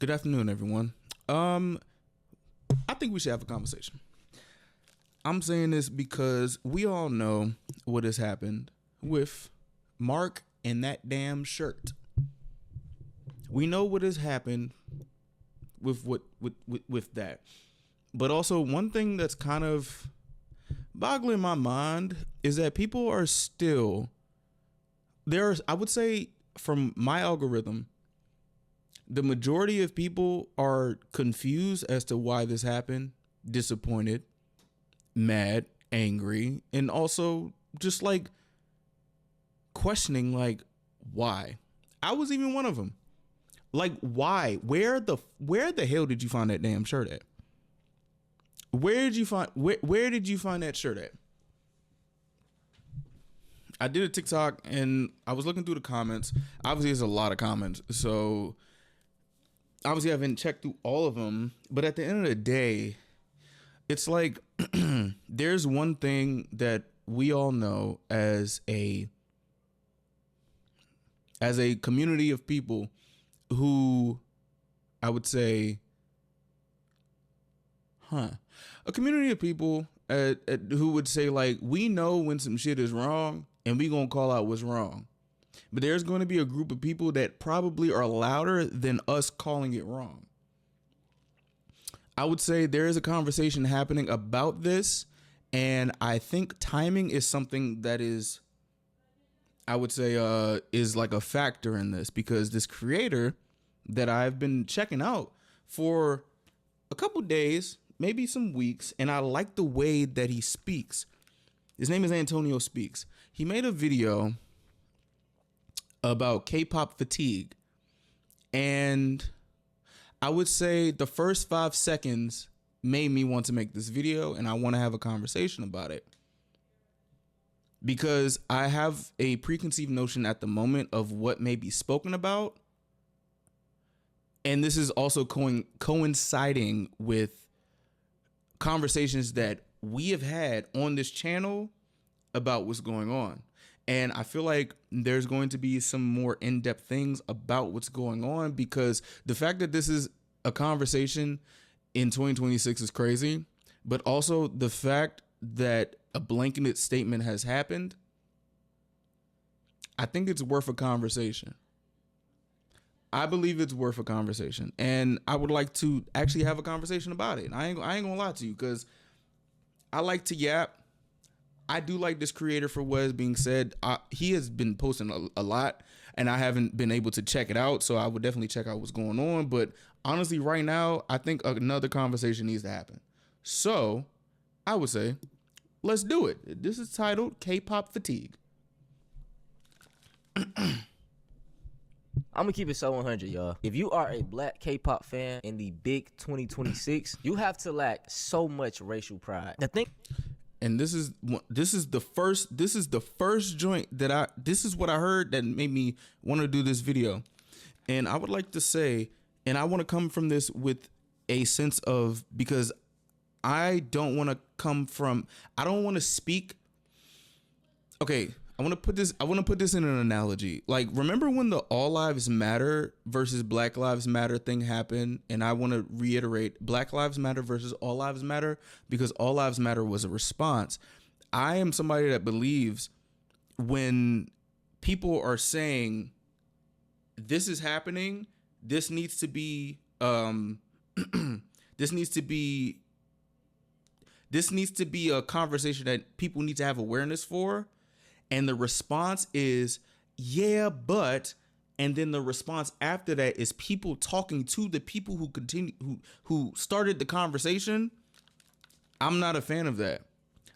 Good afternoon, everyone. I think we should have a conversation. I'm saying this because we all know what has happened with Mark and that damn shirt. We know what has happened with that. But also one thing that's kind of boggling my mind is that people are still there's I would say from my algorithm, the majority of people are confused as to why this happened, disappointed, mad, angry, and also just like questioning like why. I was even one of them. Like why? Where the hell did you find that damn shirt at? Where did you find that shirt at? I did a TikTok and I was looking through the comments. Obviously, there's a lot of comments, so obviously I haven't checked through all of them. But at the end of the day, it's like there's one thing that we all know as a community of people who I would say, a community of people who would say like, we know when some shit is wrong and we gonna call out what's wrong. But there's going to be a group of people that probably are louder than us calling it wrong. I would say there is a conversation happening about this, and I think timing is something that is, I would say, is like a factor in this, because this creator that I've been checking out for a couple days, maybe some weeks, and I like the way that he speaks. His name is Antonio Speaks. He made a video about K-pop fatigue, and I would say the first 5 seconds made me want to make this video, and I want to have a conversation about it because I have a preconceived notion at the moment of what may be spoken about, and this is also coinciding with conversations that we have had on this channel about what's going on. And I feel like there's going to be some more in-depth things about what's going on, because the fact that this is a conversation in 2026 is crazy. But also the fact that a blanketed statement has happened, I think it's worth a conversation. I believe it's worth a conversation. And I would like to actually have a conversation about it. And I ain't gonna lie to you, because I like to yap. I do like this creator for what is being said. He has been posting a lot, and I haven't been able to check it out. So I would definitely check out what's going on. But honestly, right now, I think another conversation needs to happen. So I would say, let's do it. This is titled K-pop fatigue. I'm gonna keep it so 100, y'all. If you are a black K-pop fan in the big 2026, you have to lack so much racial pride. The thing. And this is the first joint that this is what I heard that made me want to do this video. And I would like to say, and I want to come from this with a sense of, because I don't want to speak. Okay, I want to put this in an analogy. Like, remember when the All Lives Matter versus Black Lives Matter thing happened? And I want to reiterate, Black Lives Matter versus All Lives Matter, because All Lives Matter was a response. I am somebody that believes when people are saying this is happening, this needs to be this needs to be a conversation that people need to have awareness for. And the response is, yeah, but, and then the response after that is people talking to the people who started the conversation. I'm not a fan of that.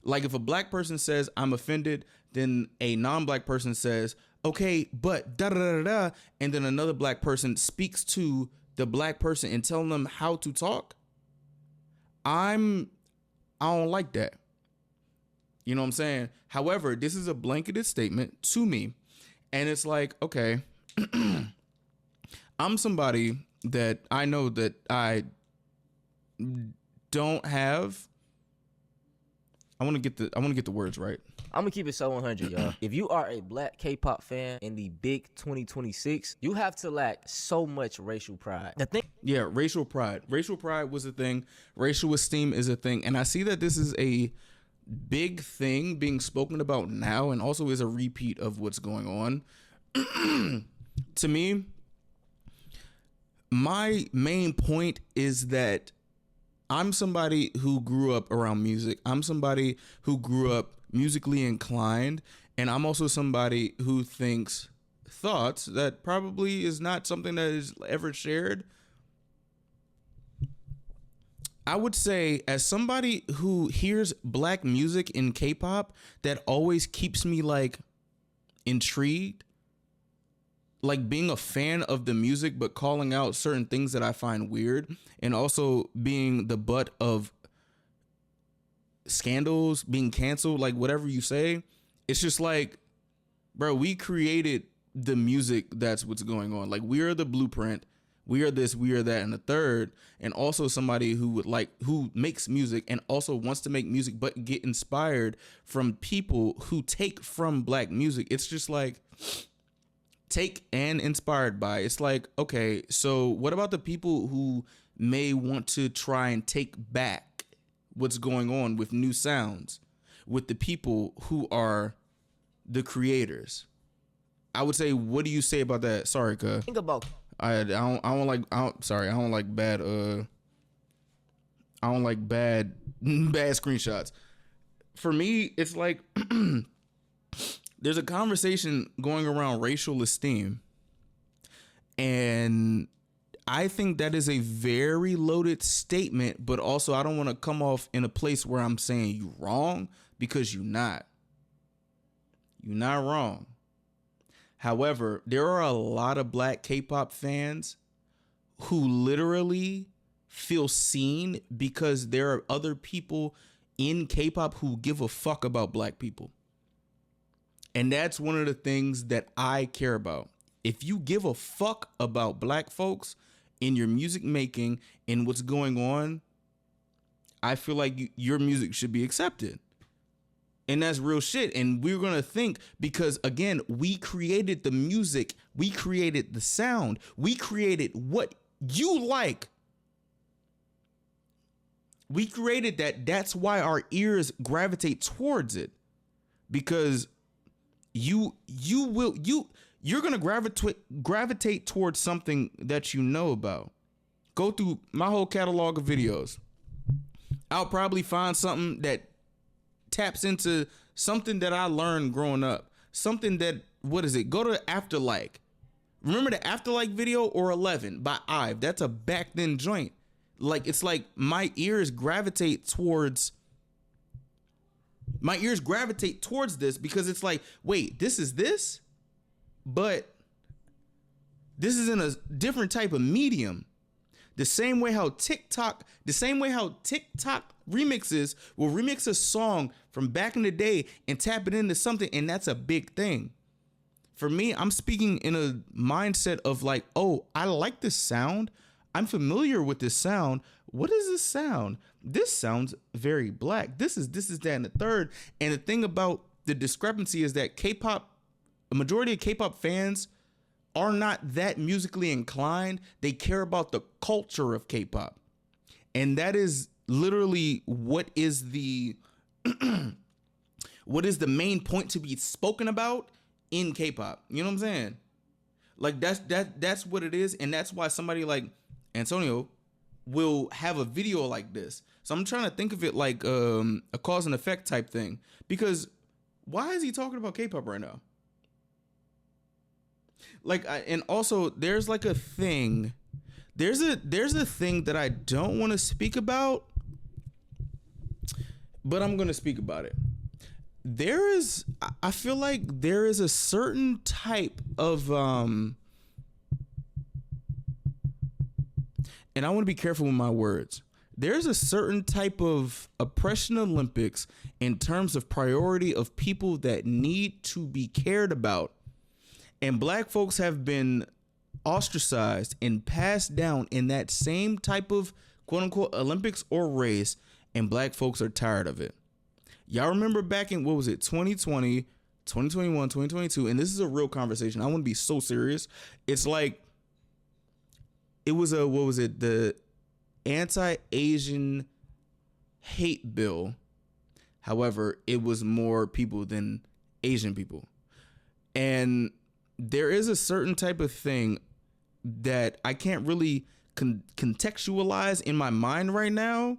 Like, if a black person says I'm offended, then a non-black person says, okay, but da da da da, and then another black person speaks to the black person and telling them how to talk. I don't like that. You know what I'm saying? However, this is a blanketed statement to me. And it's like, okay, I'm somebody that I know that I don't have I want to get the words right. I'm gonna keep it so 100, y'all. If you are a black K-pop fan in the big 2026, you have to lack so much racial pride. The thing, Yeah, racial pride. Racial pride was a thing. Racial esteem is a thing, and I see that this is a big thing being spoken about now, and also is a repeat of what's going on. To me, my main point is that I'm somebody who grew up around music. I'm somebody who grew up musically inclined, and I'm also somebody who thinks thoughts that probably is not something that is ever shared. I would say, as somebody who hears black music in K-pop, that always keeps me like intrigued, like being a fan of the music, but calling out certain things that I find weird, and also being the butt of scandals, being canceled, like whatever you say. It's just like, bro, we created the music. That's what's going on. Like, we are the blueprint. We are this, we are that, and the third. And also somebody who makes music and also wants to make music, but get inspired from people who take from black music. It's just like, take and inspired by. It's like, okay, so what about the people who may want to try and take back what's going on with new sounds, with the people who are the creators? I would say, what do you say about that? Sorry, cuz. think about I don't like bad bad screenshots. For me, it's like there's a conversation going around racial esteem, and I think that is a very loaded statement, but also I don't want to come off in a place where I'm saying you wrong, because you're not. You're not wrong. However, there are a lot of black K-pop fans who literally feel seen because there are other people in K-pop who give a fuck about black people. And that's one of the things that I care about. If you give a fuck about black folks in your music making and what's going on, I feel like your music should be accepted. And that's real shit. And we're going to think, because again, we created the music, we created the sound, we created what you like. We created that. That's why our ears gravitate towards it, because you're going to gravitate towards something that you know about. Go through my whole catalog of videos. I'll probably find something that taps into something that I learned growing up. Something that, what is it? Go to Afterlike. Remember the Afterlike video, or 11 by Ive? That's a back then joint. Like, it's like my ears gravitate towards this, because it's like, wait, this is this, but this is in a different type of medium. The same way how TikTok remixes will remix a song from back in the day and tap it into something, and that's a big thing. For me, I'm speaking in a mindset of like, oh, I like this sound. I'm familiar with this sound. What is this sound? This sounds very black. This is that, and the third. And the thing about the discrepancy is that a majority of K-pop fans are not that musically inclined. They care about the culture of K-pop. And that is literally what is the main point to be spoken about in K-pop. You know what I'm saying? Like, that's what it is. And that's why somebody like Antonio will have a video like this. So I'm trying to think of it like a cause and effect type thing. Because why is he talking about K-pop right now? Like, and also there's like a thing. There's a thing that I don't want to speak about, but I'm going to speak about it. I feel like there is a certain type of, and I want to be careful with my words. There's a certain type of oppression Olympics in terms of priority of people that need to be cared about. And black folks have been ostracized and passed down in that same type of quote unquote Olympics or race, and black folks are tired of it. Y'all remember back in, what was it, 2020, 2021, 2022, and this is a real conversation. I want to be so serious. It's like, it was the anti-Asian hate bill. However, it was more people than Asian people. And there is a certain type of thing that I can't really contextualize in my mind right now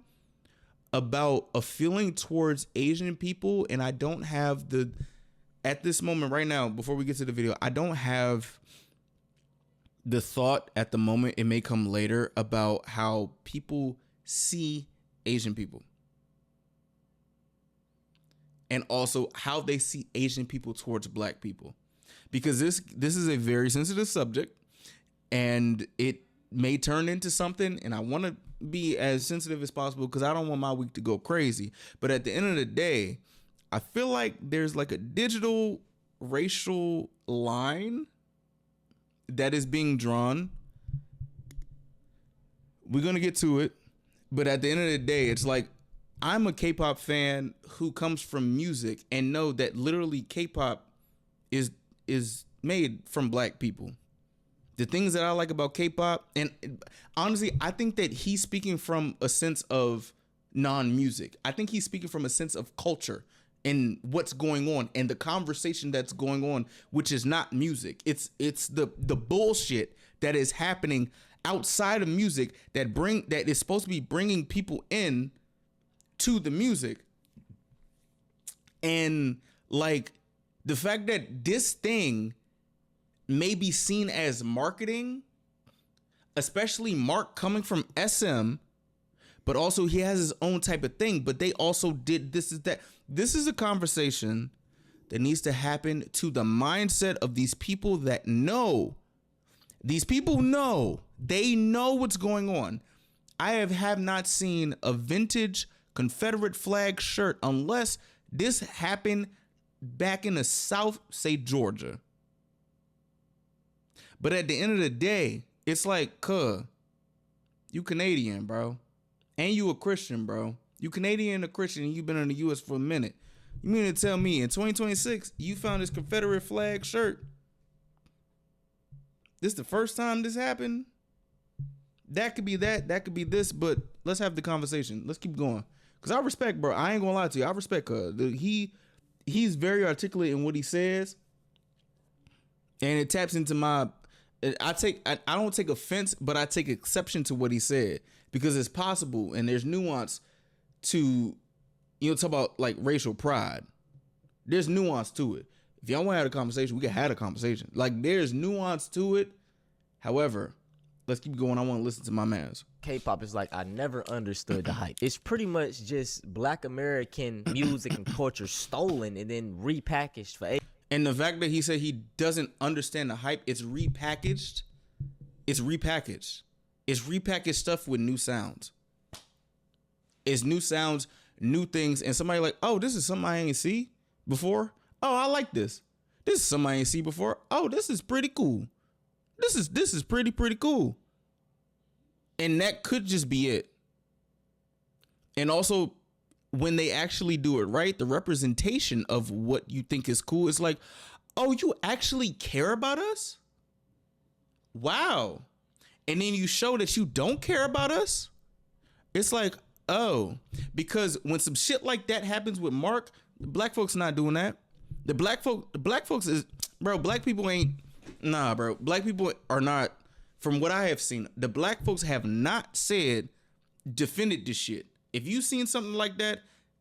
about a feeling towards Asian people. And I don't have at this moment right now, before we get to the video, I don't have the thought at the moment. It may come later about how people see Asian people. And also how they see Asian people towards black people. Because this is a very sensitive subject, and it may turn into something, and I want to be as sensitive as possible because I don't want my week to go crazy. But at the end of the day, I feel like there's like a digital racial line that is being drawn. We're going to get to it. But at the end of the day, it's like, I'm a K-pop fan who comes from music and know that literally K-pop is made from black people. The things that I like about K-pop, and honestly, I think that he's speaking from a sense of non-music. I think he's speaking from a sense of culture and what's going on and the conversation that's going on, which is not music. It's the bullshit that is happening outside of music that is supposed to be bringing people in to the music. And like the fact that this thing may be seen as marketing, especially Mark coming from SM, but also he has his own type of thing, but they also did this is that. This is a conversation that needs to happen to the mindset of these people that know. These people know. They know what's going on. I have not seen a vintage Confederate flag shirt unless this happened back in the South, say Georgia. But at the end of the day, it's like, you Canadian, bro. And you a Christian, bro. You Canadian and a Christian, and you've been in the U.S. for a minute. You mean to tell me in 2026, you found this Confederate flag shirt? This the first time this happened? That could be that could be this, but let's have the conversation. Let's keep going. Because I respect, bro. I ain't gonna lie to you. I respect he's very articulate in what he says. And it taps into my I don't take offense, but I take exception to what he said. Because it's possible and there's nuance to, talk about like racial pride. There's nuance to it. If y'all want to have a conversation, we can have a conversation. Like there's nuance to it. However, let's keep going. I want to listen to my mans. K-pop is like, I never understood the hype. It's pretty much just Black American music and culture stolen and then repackaged for. And the fact that he said he doesn't understand the hype, it's repackaged. It's repackaged. It's repackaged stuff with new sounds. It's new sounds, new things, and somebody like, oh, this is something I ain't see before. Oh, I like this. This is something I ain't see before. Oh, this is pretty cool. This is pretty cool. And that could just be it. And also, when they actually do it right, the representation of what you think is cool is like, oh, you actually care about us? Wow. And then you show that you don't care about us? It's like, oh, because when some shit like that happens with Mark, the black folks not doing that. The black folks is, bro, black people ain't, nah, bro. Black people are not, from what I have seen, the black folks have not defended this shit. If you seen something like that,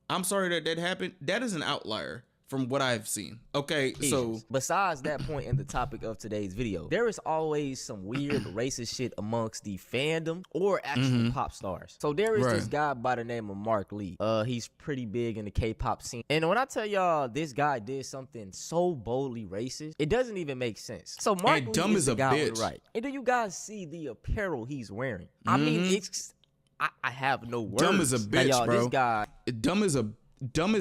I'm sorry that happened. That is an outlier from what I've seen. Okay, so besides that point in the topic of today's video, there is always some weird racist shit amongst the fandom or actual pop stars. So there is this guy by the name of Mark Lee. He's pretty big in the K-pop scene. And when I tell y'all this guy did something so boldly racist, it doesn't even make sense. So Mark Lee dumb is the guy bitch. on the right. And do you guys see the apparel he's wearing? I mean, it's I have no words. Dumb as a bitch, y'all, bro. This guy, dumb as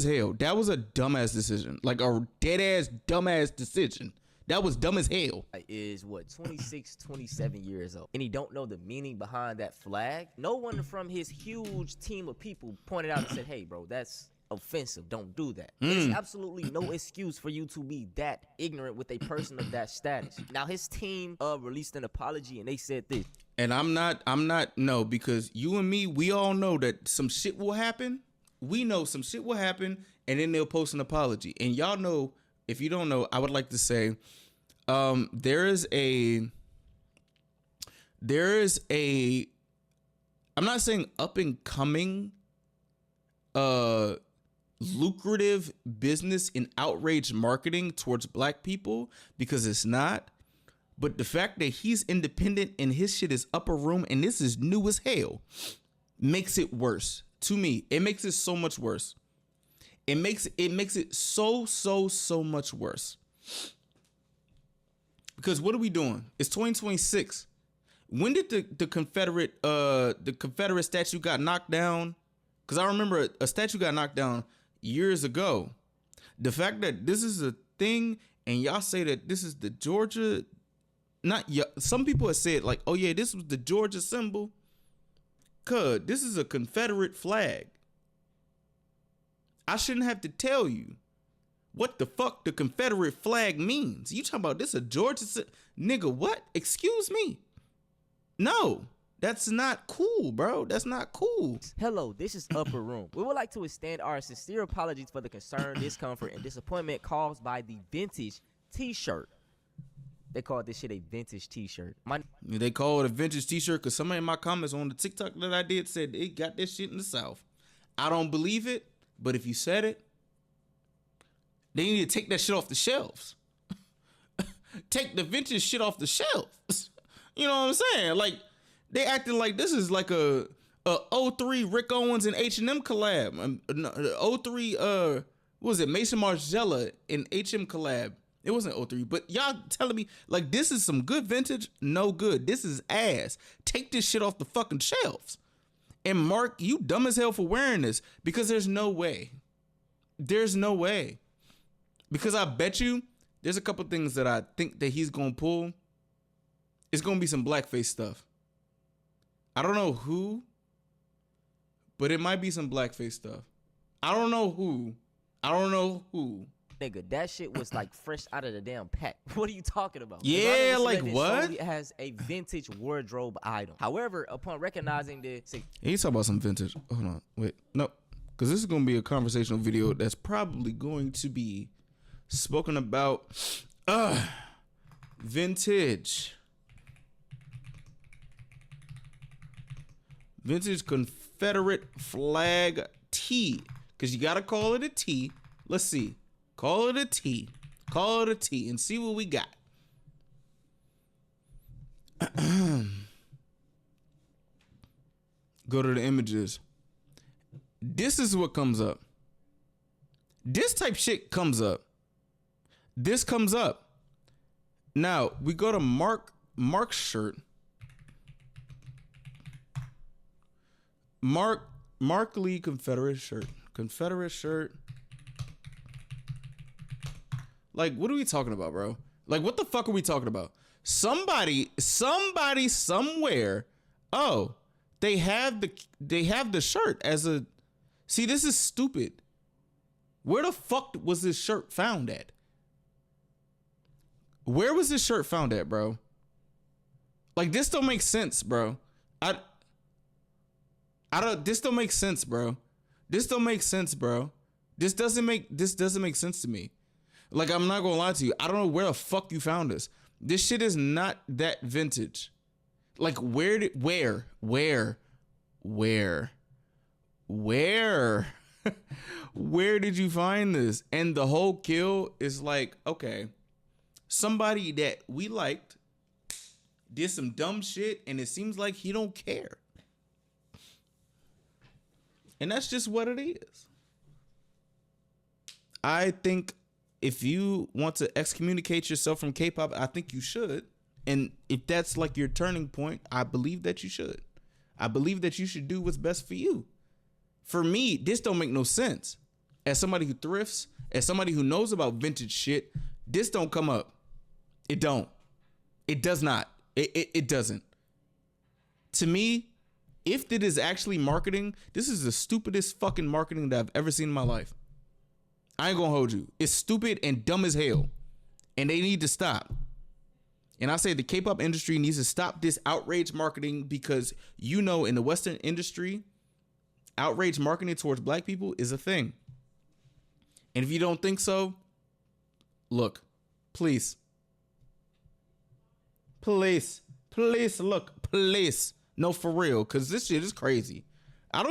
hell. That was a dumbass decision. Like a dead ass dumbass decision. That was dumb as hell. Is what, 26, 27 years old, and he don't know the meaning behind that flag. No one from his huge team of people pointed out and said, "Hey, bro, that's offensive. Don't do that. There's absolutely no excuse for you to be that ignorant with a person of that status. Now his team released an apology and they said this. And I'm not no, because you and me, we all know that some shit will happen. We know some shit will happen, and then they'll post an apology. And y'all know, if you don't know, I would like to say, there is a I'm not saying up and coming lucrative business in outrage marketing towards black people, because it's not. But the fact that he's independent and his shit is upper room and this is new as hell makes it worse. To me, it makes it so much worse. It makes it so much worse. Because what are we doing? It's 2026. When did the Confederate statue got knocked down? Because I remember a statue got knocked down years ago. The fact that this is a thing and y'all say that this is the Georgia, some people have said like, oh yeah, this was the Georgia symbol. Cuz this is a Confederate flag. I shouldn't have to tell you what the fuck the Confederate flag means. You talking about this a Georgia nigga? What? Excuse me. No, that's not cool, bro. That's not cool. Hello, this is Upper Room. We would like to extend our sincere apologies for the concern, discomfort, and disappointment caused by the vintage t-shirt. They call this shit a vintage t-shirt. They call it a vintage t-shirt because somebody in my comments on the TikTok that I did said they got this shit in the South. I don't believe it, but if you said it, they need to take that shit off the shelves. Take the vintage shit off the shelves. You know what I'm saying? Like, they acting like this is like a 03 Rick Owens and H&M collab. 03, what was it? Mason Margiela and H&M collab. It wasn't 03, but y'all telling me like this is some good vintage? No good. This is ass. Take this shit off the fucking shelves. And Mark, you dumb as hell for wearing this, because there's no way. There's no way. Because I bet you there's a couple things that I think that he's going to pull. It's going to be some blackface stuff. I don't know who, but it might be some blackface stuff. I don't know who. Nigga, that shit was like fresh out of the damn pack. What are you talking about? Yeah, like what? It has a vintage wardrobe item. However, upon recognizing this, he's talking about some vintage. Hold on, wait, no, because this is going to be a conversational video that's probably going to be spoken about. Vintage Confederate flag tee, because you got to call it a tee. Let's see. Call it a T. Call it a T and see what we got. Go to the images. This is what comes up. This type shit comes up. This comes up. Now, we go to Mark's shirt. Mark Lee Confederate shirt. Confederate shirt. Like, what are we talking about, bro? Like, what the fuck are we talking about? Somebody somewhere. Oh, they have the shirt as a. See, this is stupid. Where the fuck was this shirt found at? Where was this shirt found at, bro? Like, this don't make sense, bro. This don't make sense, bro. This don't make sense, bro. This doesn't make sense to me. Like, I'm not gonna lie to you. I don't know where the fuck you found this. This shit is not that vintage. Like, where did you find this? And the whole kill is like, okay, somebody that we liked did some dumb shit, and it seems like he don't care. And that's just what it is. I think if you want to excommunicate yourself from K-pop, I think you should. And if that's like your turning point, I believe that you should. I believe that you should do what's best for you. For me, this don't make no sense. As somebody who thrifts, as somebody who knows about vintage shit, this don't come up. It don't. It does not. It doesn't. To me, if it is actually marketing, this is the stupidest fucking marketing that I've ever seen in my life. I ain't gonna hold you. It's stupid and dumb as hell. And they need to stop. And I say the K-pop industry needs to stop this outrage marketing, because in the Western industry, outrage marketing towards black people is a thing. And if you don't think so, look, please, look, please. No, for real, because this shit is crazy. I'm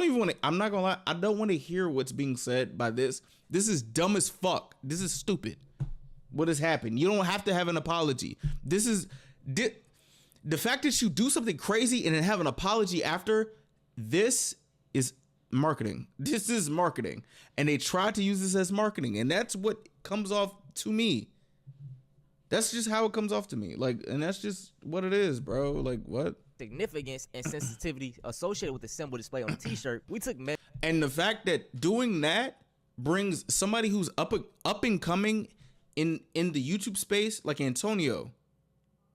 not gonna lie, I don't want to hear what's being said by this. This is dumb as fuck. This is stupid. What has happened? You don't have to have an apology. The fact that you do something crazy and then have an apology after, this is marketing. This is marketing. And they try to use this as marketing. And that's what comes off to me. That's just how it comes off to me. Like, and that's just what it is, bro. Like, what? Significance and sensitivity associated with the symbol display on the t-shirt. We took and the fact that doing that brings somebody who's up and coming in the YouTube space, like Antonio,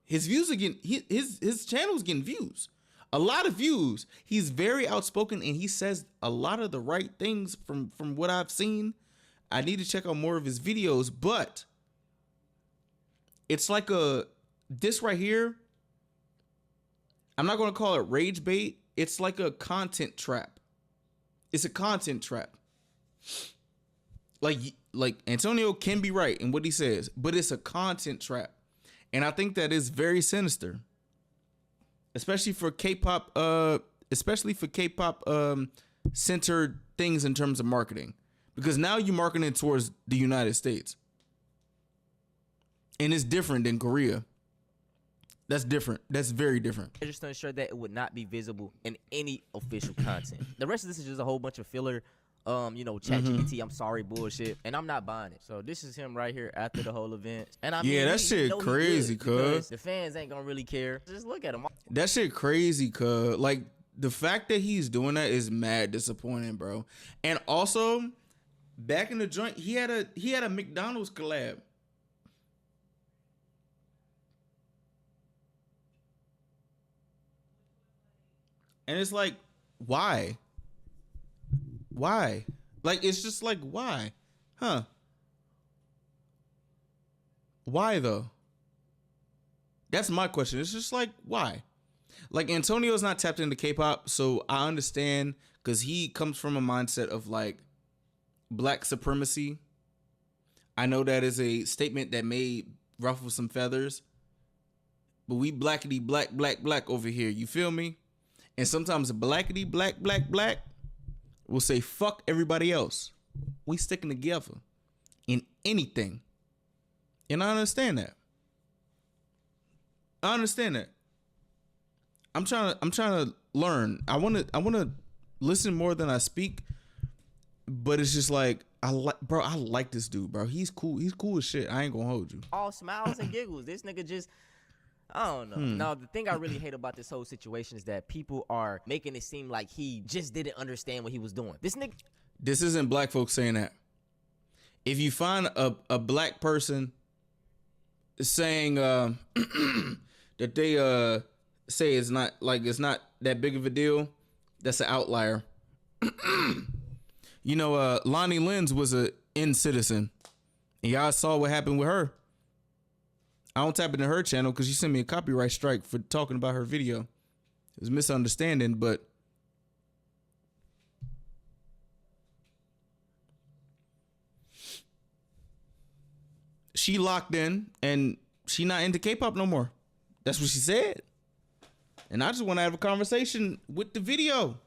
his views again, his channel's getting views, a lot of views. He's very outspoken and he says a lot of the right things from what I've seen. I need to check out more of his videos, but it's like this right here. I'm not going to call it rage bait. It's like a content trap. It's a content trap. Like Antonio can be right in what he says, but it's a content trap. And I think that is very sinister. Especially for K-pop centered things in terms of marketing. Because now you're marketing towards the United States. And it's different than Korea. That's different. That's very different. I just to ensure that it would not be visible in any official content. The rest of this is just a whole bunch of filler, ChatGPT, I'm sorry bullshit, and I'm not buying it. So this is him right here after the whole event. And I mean, that shit crazy, cuz. The fans ain't gonna really care. Just look at him. That shit crazy, cuz. Like, the fact that he's doing that is mad disappointing, bro. And also, back in the joint, he had a McDonald's collab. And it's like, why? Why? Like, it's just like, why? Huh? Why, though? That's my question. It's just like, why? Like, Antonio's not tapped into K-pop, so I understand, because he comes from a mindset of, like, black supremacy. I know that is a statement that may ruffle some feathers, but we blackity black over here. You feel me? And sometimes blackity black will say fuck everybody else. We sticking together in anything. And I understand that. I'm trying to learn. I want to listen more than I speak. But it's just like, I like this dude, bro. He's cool. He's cool as shit. I ain't gonna hold you. All smiles and giggles. This nigga just, I don't know. Now, the thing I really hate about this whole situation is that people are making it seem like he just didn't understand what he was doing. This isn't black folks saying that. If you find a black person saying that they say it's not that big of a deal, that's an outlier. Lonnie Lenz was a citizen. And y'all saw what happened with her. I don't tap into her channel because she sent me a copyright strike for talking about her video. It was a misunderstanding, but she locked in and she not into K-pop no more. That's what she said. And I just want to have a conversation with the video.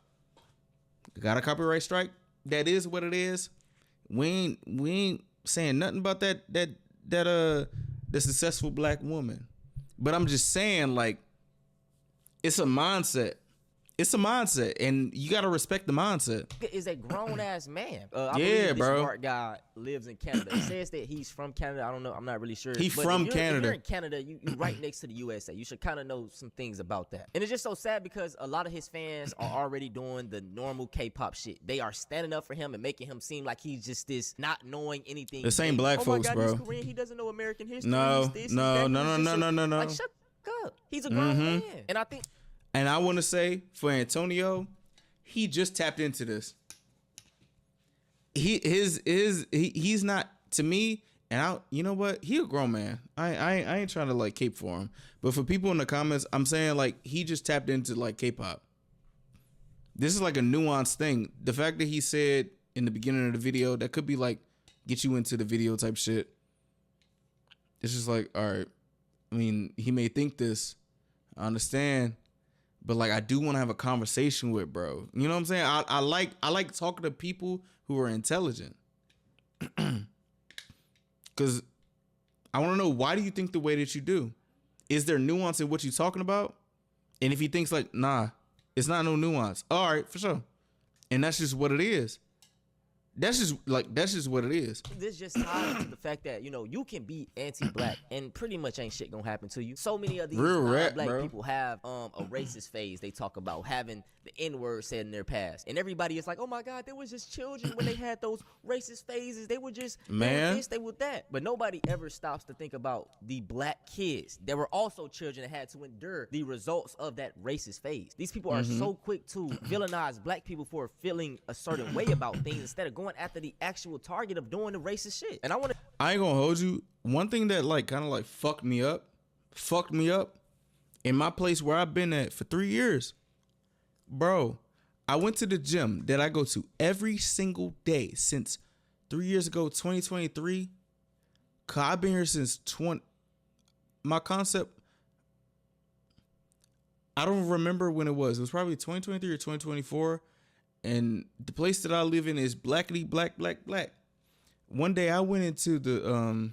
Got a copyright strike. That is what it is. We ain't saying nothing about the successful black woman. But I'm just saying, like, it's a mindset. It's a mindset, and you gotta respect the mindset. Is a grown ass man. I believe this bro. Smart guy lives in Canada. It says that he's from Canada. I don't know. I'm not really sure. He's from Canada. If you're in Canada, you right next to the USA. You should kind of know some things about that. And it's just so sad because a lot of his fans are already doing the normal K-pop shit. They are standing up for him and making him seem like he's just this not knowing anything. The same black folks, God, bro. He's Korean. He doesn't know American history. No. He's this, he's that. No. Like, shut up. He's a grown man, and I think. And I want to say for Antonio, he just tapped into this. He's not, to me, and you know what? He a grown man. I ain't trying to like cape for him. But for people in the comments, I'm saying like he just tapped into like K-pop. This is like a nuanced thing. The fact that he said in the beginning of the video that could be like get you into the video type shit. It's just like, all right. I mean, he may think this. I understand. But like I do want to have a conversation with bro. You know what I'm saying? I like talking to people who are intelligent. Cause I want to know, why do you think the way that you do? Is there nuance in what you're talking about? And if he thinks like, nah, it's not no nuance. All right, for sure. And that's just what it is. That's just what it is. This just ties to the fact that, you know, you can be anti-black and pretty much ain't shit gonna happen to you. So many of these black people have a racist phase. They talk about having the N-word said in their past. And everybody is like, oh my God, they was just children when they had those racist phases. They were just this, they were that. But nobody ever stops to think about the black kids. There were also children that had to endure the results of that racist phase. These people are so quick to villainize black people for feeling a certain way about things instead of going after the actual target of doing the racist shit. And I ain't gonna hold you. One thing that like kind of like fucked me up in my place where I've been at for 3 years. Bro, I went to the gym that I go to every single day since 3 years ago, 2023. Cause I've been here since my concept, I don't remember when it was. It was probably 2023 or 2024. And the place that I live in is blackity black. One day I went into the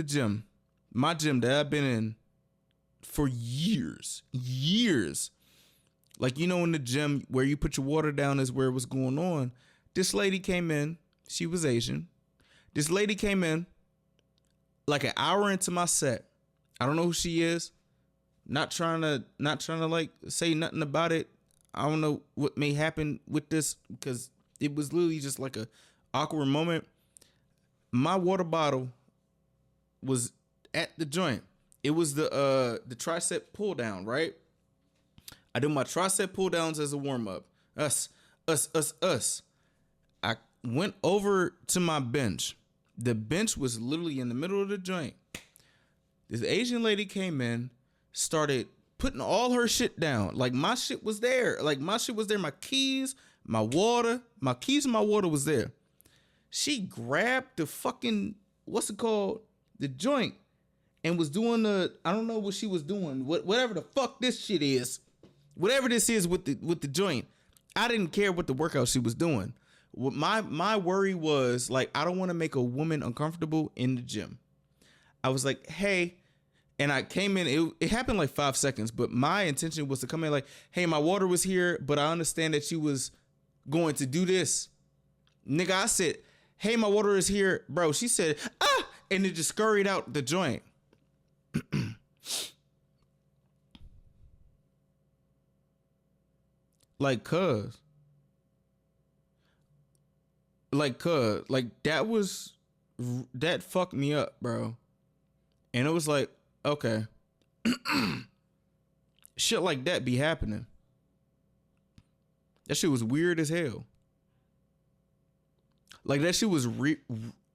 gym, my gym that I've been in for years. Like, you know, in the gym where you put your water down is where it was going on. This lady came in. She was Asian. This lady came in like an hour into my set. I don't know who she is. Not trying to like say nothing about it. I don't know what may happen with this because it was literally just like a awkward moment. My water bottle was at the joint. It was the tricep pull down, right? I do my tricep pull downs as a warm up. Us. I went over to my bench. The bench was literally in the middle of the joint. This Asian lady came in, started putting all her shit down. Like my shit was there. My keys, my water. My keys and my water was there. She grabbed the fucking, what's it called? The joint. And was doing I don't know what she was doing. Whatever the fuck this shit is. Whatever this is with the joint. I didn't care what the workout she was doing. My worry was like, I don't want to make a woman uncomfortable in the gym. I was like, hey. And I came in, it happened like 5 seconds, but my intention was to come in like, hey, my water was here, but I understand that you was going to do this. Nigga, I said, hey, my water is here. Bro, she said, ah, and it just scurried out the joint. Like, that fucked me up, bro. And it was like, okay. Shit like that be happening. That shit was weird as hell. Like, that shit was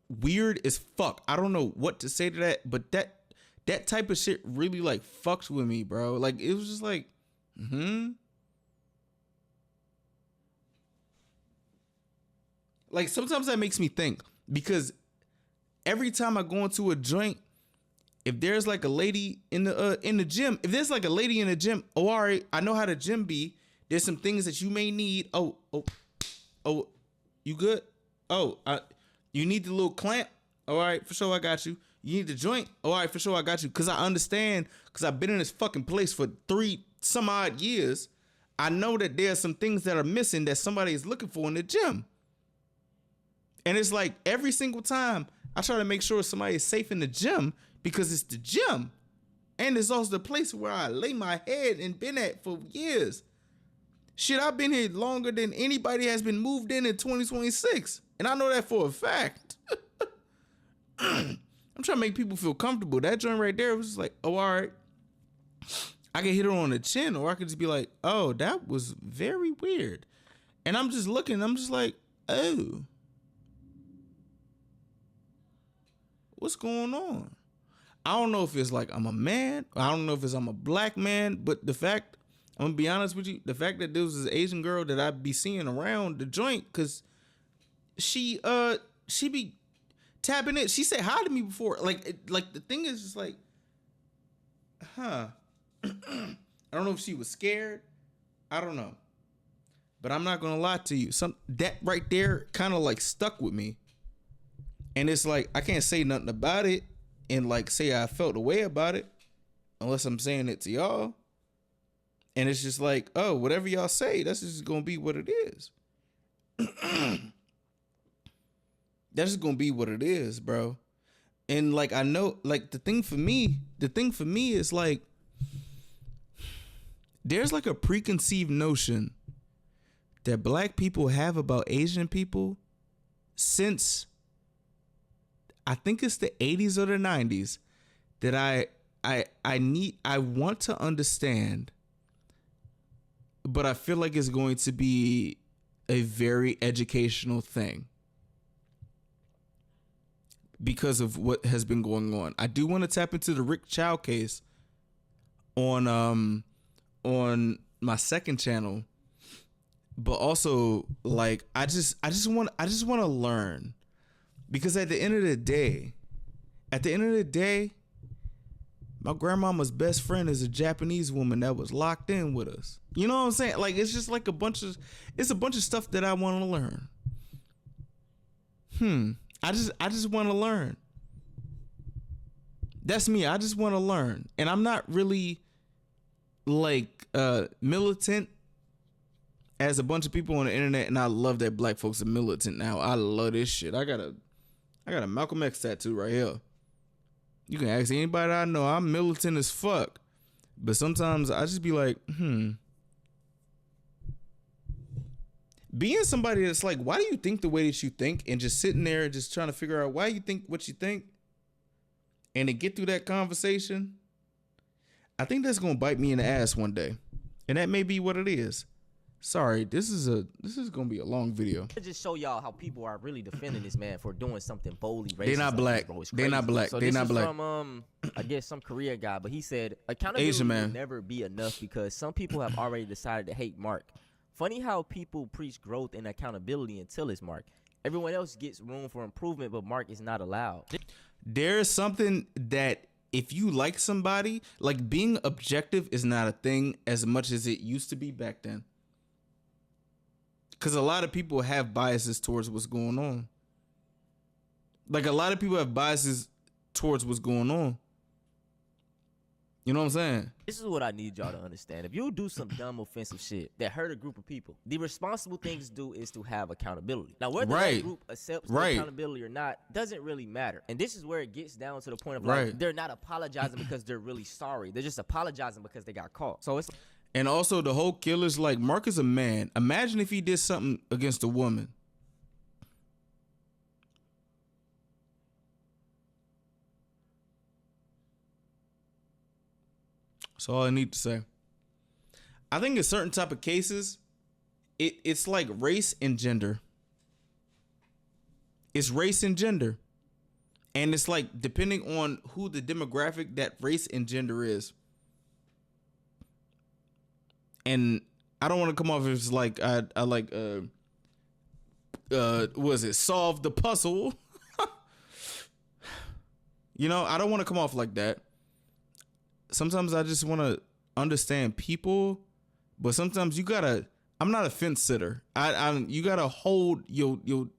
weird as fuck. I don't know what to say to that, but that type of shit really, like, fucked with me, bro. Like, it was just like, Like, sometimes that makes me think, because every time I go into a joint, if there's like a lady in the gym, oh, all right, I know how the gym be. There's some things that you may need. Oh, you good? Oh, you need the little clamp? All right, for sure, I got you. You need the joint? All right, for sure, I got you. Because I understand, because I've been in this fucking place for 3 some odd years. I know that there's some things that are missing that somebody is looking for in the gym. And it's like every single time I try to make sure somebody is safe in the gym, because it's the gym. And it's also the place where I lay my head and been at for years. Shit, I've been here longer than anybody has been moved in 2026. And I know that for a fact. I'm trying to make people feel comfortable. That joint right there was just like, oh, all right. I can hit her on the chin, or I could just be like, oh, that was very weird. And I'm just looking, I'm just like, oh, what's going on? I don't know if it's like I'm a man. I don't know if it's I'm a black man. But the fact, I'm going to be honest with you, the fact that there was this Asian girl that I'd be seeing around the joint, because she be tapping it. She said hi to me before. Like the thing is just like, huh. I don't know if she was scared. I don't know. But I'm not going to lie to you. That right there kind of like stuck with me. And it's like, I can't say nothing about it and like say I felt a way about it unless I'm saying it to y'all. And it's just like, oh, whatever y'all say, that's just going to be what it is. That's just going to be what it is, bro. And like, I know, like the thing for me is like, there's like a preconceived notion that black people have about Asian people since I think it's the 80s or the 90s that I want to understand, but I feel like it's going to be a very educational thing because of what has been going on. I do want to tap into the Rick Chow case on my second channel, but also like I just want to learn, because at the end of the day, my grandmama's best friend is a Japanese woman that was locked in with us. You know what I'm saying? Like, it's just like a bunch of stuff that I want to learn. I just want to learn. That's me. I just want to learn. And I'm not really like militant as a bunch of people on the internet, and I love that black folks are militant now. I love this shit. I got a Malcolm X tattoo right here. You can ask anybody I know. I'm militant as fuck. But sometimes I just be like, being somebody that's like, why do you think the way that you think? And just sitting there and just trying to figure out why you think what you think, and to get through that conversation, I think that's going to bite me in the ass one day. And that may be what it is. Sorry, this is gonna be a long video. To just show y'all how people are really defending this man for doing something boldly racist. They're not black. They're not black. So they're not black. From I guess some Korea guy, but he said accountability will never be enough because some people have already decided to hate Mark. Funny how people preach growth and accountability until it's Mark. Everyone else gets room for improvement, but Mark is not allowed. There's something that if you like somebody, like being objective is not a thing as much as it used to be back then. Because a lot of people have biases towards what's going on. Like, a lot of people have biases towards what's going on. You know what I'm saying? This is what I need y'all to understand. If you do some dumb, offensive shit that hurt a group of people, the responsible thing to do is to have accountability. Now, whether that group accepts the accountability or not doesn't really matter. And this is where it gets down to the point of like, they're not apologizing because they're really sorry. They're just apologizing because they got caught. So it's... And also the whole killer's like, Mark is a man. Imagine if he did something against a woman. That's all I need to say. I think in certain type of cases, it's like race and gender. It's race and gender. And it's like, depending on who the demographic that race and gender is. And I don't want to come off as like I like was it solve the puzzle? You know, I don't want to come off like that. Sometimes I just want to understand people, but sometimes you gotta. I'm not a fence sitter. You gotta hold you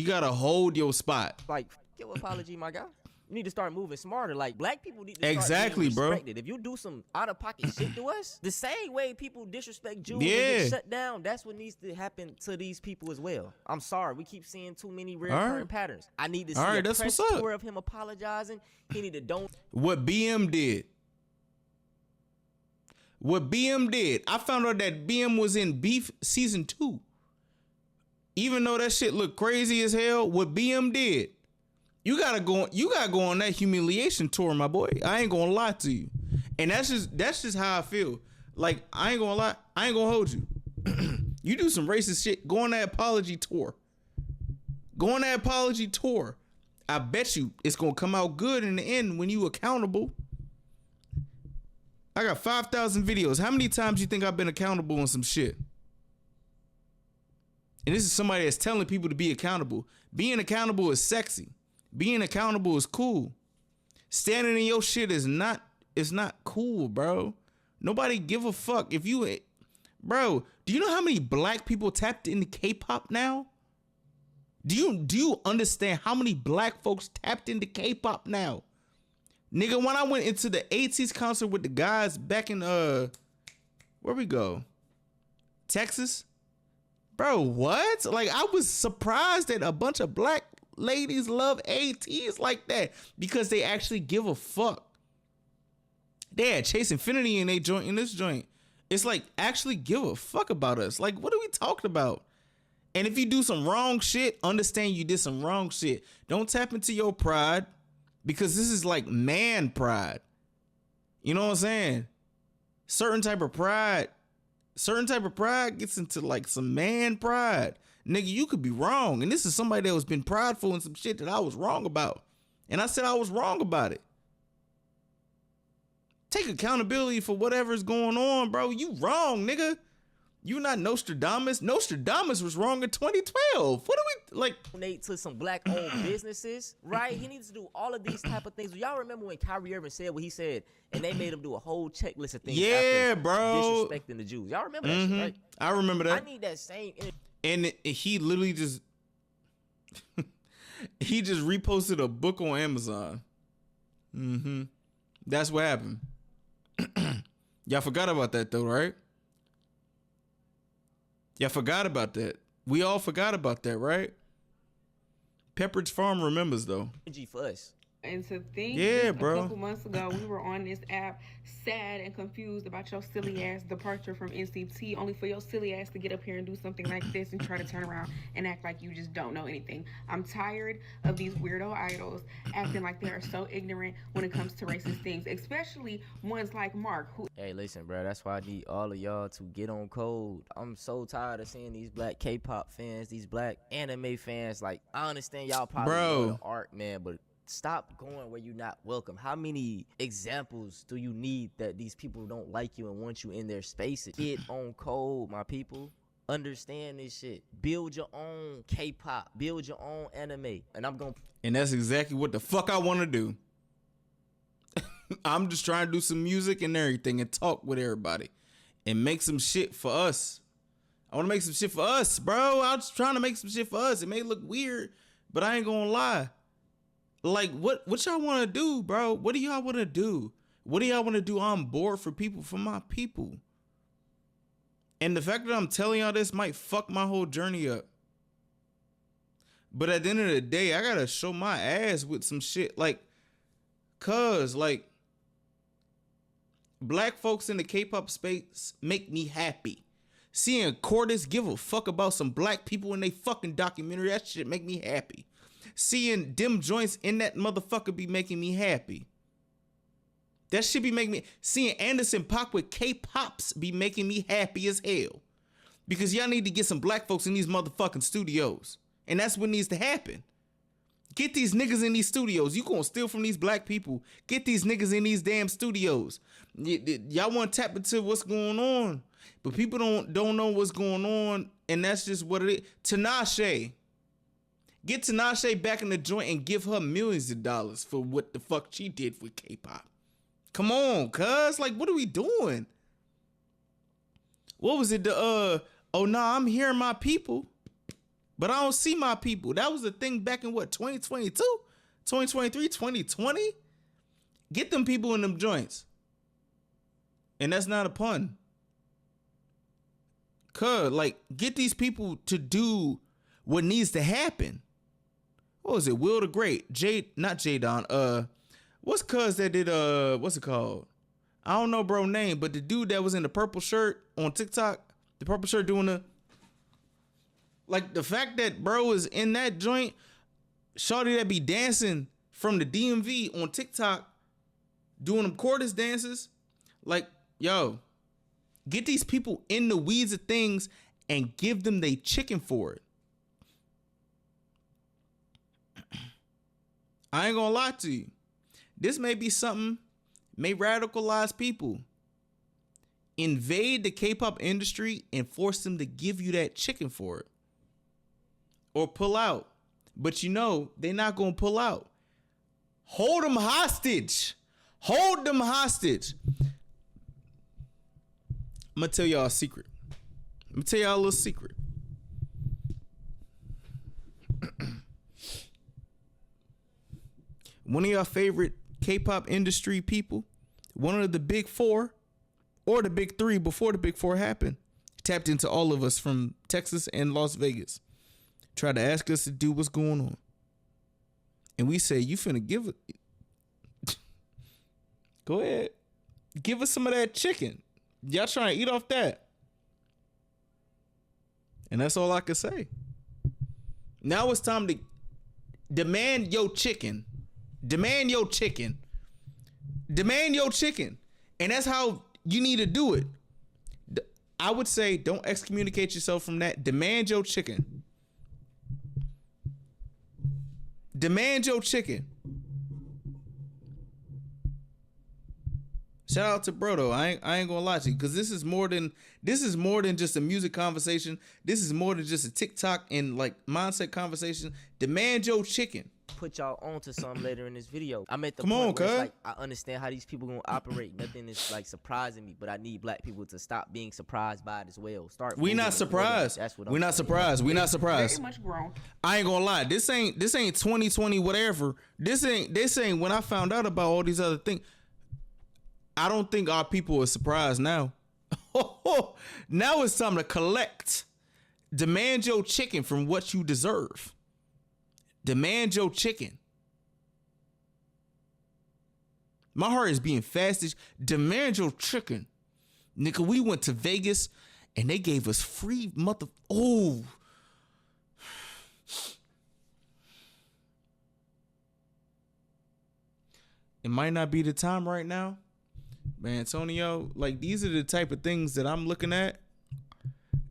gotta hold your spot. Like, your apology, my guy. You need to start moving smarter. Like, black people need to start being respected. If you do some out-of-pocket shit to us, the same way people disrespect Jews and get shut down, that's what needs to happen to these people as well. I'm sorry. We keep seeing too many recurring patterns. I need to see a press tour of him apologizing. He need to don't... What BM did. I found out that BM was in Beef Season 2. Even though that shit looked crazy as hell, what BM did... You gotta go on that humiliation tour, my boy. I ain't gonna lie to you. And that's just how I feel. Like, I ain't gonna lie, I ain't gonna hold you. You do some racist shit, go on that apology tour. Go on that apology tour. I bet you it's gonna come out good in the end when you accountable. I got 5,000 videos. How many times you think I've been accountable on some shit? And this is somebody that's telling people to be accountable. Being accountable is sexy. Being accountable is cool. Standing in your shit is not, it's not cool, bro. Nobody give a fuck if you, bro, do you know how many black people tapped into K-pop now? Do you understand how many black folks tapped into K-pop now? Nigga, when I went into the 80s concert with the guys back in, where we go? Texas? Bro, what? Like, I was surprised that a bunch of black ladies love ATs like that because they actually give a fuck. They had Chase Infinity in this joint. It's like, actually give a fuck about us. Like, what are we talking about? And if you do some wrong shit, understand you did some wrong shit. Don't tap into your pride because this is like man pride. You know what I'm saying? Certain type of pride gets into like some man pride. Nigga, you could be wrong. And this is somebody that was been prideful in some shit that I was wrong about. And I said I was wrong about it. Take accountability for whatever's going on, bro. You wrong, nigga. You not Nostradamus. Nostradamus was wrong in 2012. What do we like? Donate to some black owned businesses, right? He needs to do all of these type of things. Y'all remember when Kyrie Irving said what he said, and they made him do a whole checklist of things. Yeah, bro. Disrespecting the Jews. Y'all remember that shit, right? I remember that. I need that same energy. And he literally just he just reposted a book on Amazon. That's what happened. Y'all forgot about that though, right? Y'all forgot about that. We all forgot about that, right? Pepperidge Farm remembers though. Energy for us. And to think, yeah, just bro. a couple months ago, we were on this app, sad and confused about your silly ass departure from NCT, only for your silly ass to get up here and do something like this and try to turn around and act like you just don't know anything. I'm tired of these weirdo idols acting like they are so ignorant when it comes to racist things, especially ones like Mark, who... Hey, listen, bro, that's why I need all of y'all to get on code. I'm so tired of seeing these black K-pop fans, these black anime fans. Like, I understand y'all probably love the art, man, but stop going where you're not welcome. How many examples do you need that these people don't like you and want you in their spaces? Get on code, my people. Understand this shit. Build your own K-pop. Build your own anime. And that's exactly what the fuck I want to do. I'm just trying to do some music and everything and talk with everybody and make some shit for us. I want to make some shit for us, bro. I'm just trying to make some shit for us. It may look weird, but I ain't gonna lie. Like, what y'all want to do, bro? What do y'all want to do? What do y'all want to do? I'm bored for my people. And the fact that I'm telling y'all this might fuck my whole journey up. But at the end of the day, I got to show my ass with some shit. Like, cuz, like, black folks in the K-pop space make me happy. Seeing Cordis give a fuck about some black people in they fucking documentary, that shit make me happy. Seeing them joints in that motherfucker be making me happy. That shit be making me... Seeing Anderson .Paak with K-Pops be making me happy as hell. Because y'all need to get some black folks in these motherfucking studios. And that's what needs to happen. Get these niggas in these studios. You gonna steal from these black people. Get these niggas in these damn studios. Y'all want to tap into what's going on. But people don't know what's going on. And that's just what it is. Tinashe. Get Tinashe back in the joint and give her millions of dollars for what the fuck she did with K-pop. Come on, cuz. Like, what are we doing? What was it? Oh, nah, I'm hearing my people, but I don't see my people. That was the thing back in, what, 2022? 2023? 2020? Get them people in them joints. And that's not a pun. Cuz, like, get these people to do what needs to happen. What was it? Will the Great. Not Jadon. What's cuz that did, what's it called? I don't know bro name, but the dude that was in the purple shirt on TikTok, the purple shirt doing the, like, the fact that bro is in that joint, shawty that be dancing from the DMV on TikTok, doing them Cordis dances, Like, yo, get these people in the weeds of things and give them they chicken for it. I ain't gonna lie to you. This may be something, may radicalize people. Invade the K-pop industry and force them to give you that chicken for it. Or pull out. But you know, they're not gonna pull out. Hold them hostage. Hold them hostage. I'm gonna tell y'all a secret. I'm gonna tell y'all a little secret. One of y'all favorite K-pop industry people, one of the big four or the big three before the big four happened, tapped into all of us from Texas and Las Vegas, tried to ask us to do what's going on. And we say, you finna give it. Go ahead. Give us some of that chicken. Y'all trying to eat off that. And that's all I can say. Now it's time to demand your chicken. Demand your chicken. Demand your chicken. And that's how you need to do it. I would say don't excommunicate yourself from that. Demand your chicken. Demand your chicken. Shout out to bro though. I ain't gonna lie to you, because this is more than just a music conversation. This is more than just a TikTok and like mindset conversation. Demand your chicken. Put y'all on to something later in this video. I'm at the Come on, point where it's cuz. like I understand how these people gonna operate. Nothing is like surprising me, but I need black people to stop being surprised by it as well. Start. We not surprised. That's what we not saying. surprised. We not surprised. Very much grown. I ain't gonna lie. This ain't 2020 whatever. This ain't when I found out about all these other things. I don't think our people are surprised now. Now it's time to collect. Demand your chicken from what you deserve. Demand your chicken. My heart is being fast. Demand your chicken. Nigga, we went to Vegas and they gave us free Oh. It might not be the time right now. Man, Antonio, like these are the type of things that I'm looking at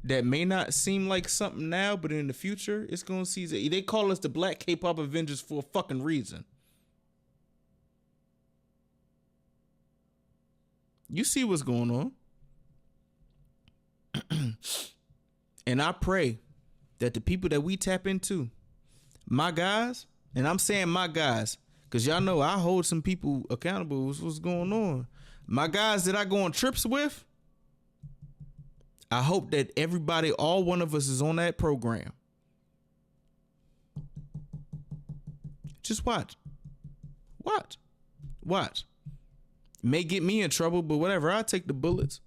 that may not seem like something now, but in the future, it's going to see. They call us the Black K-pop Avengers for a fucking reason. You see what's going on. And I pray that the people that we tap into, my guys, and I'm saying my guys, because y'all know I hold some people accountable with what's going on. My guys that I go on trips with, I hope that everybody, all one of us is on that program. Just watch. Watch. May get me in trouble, but whatever. I'll take the bullets.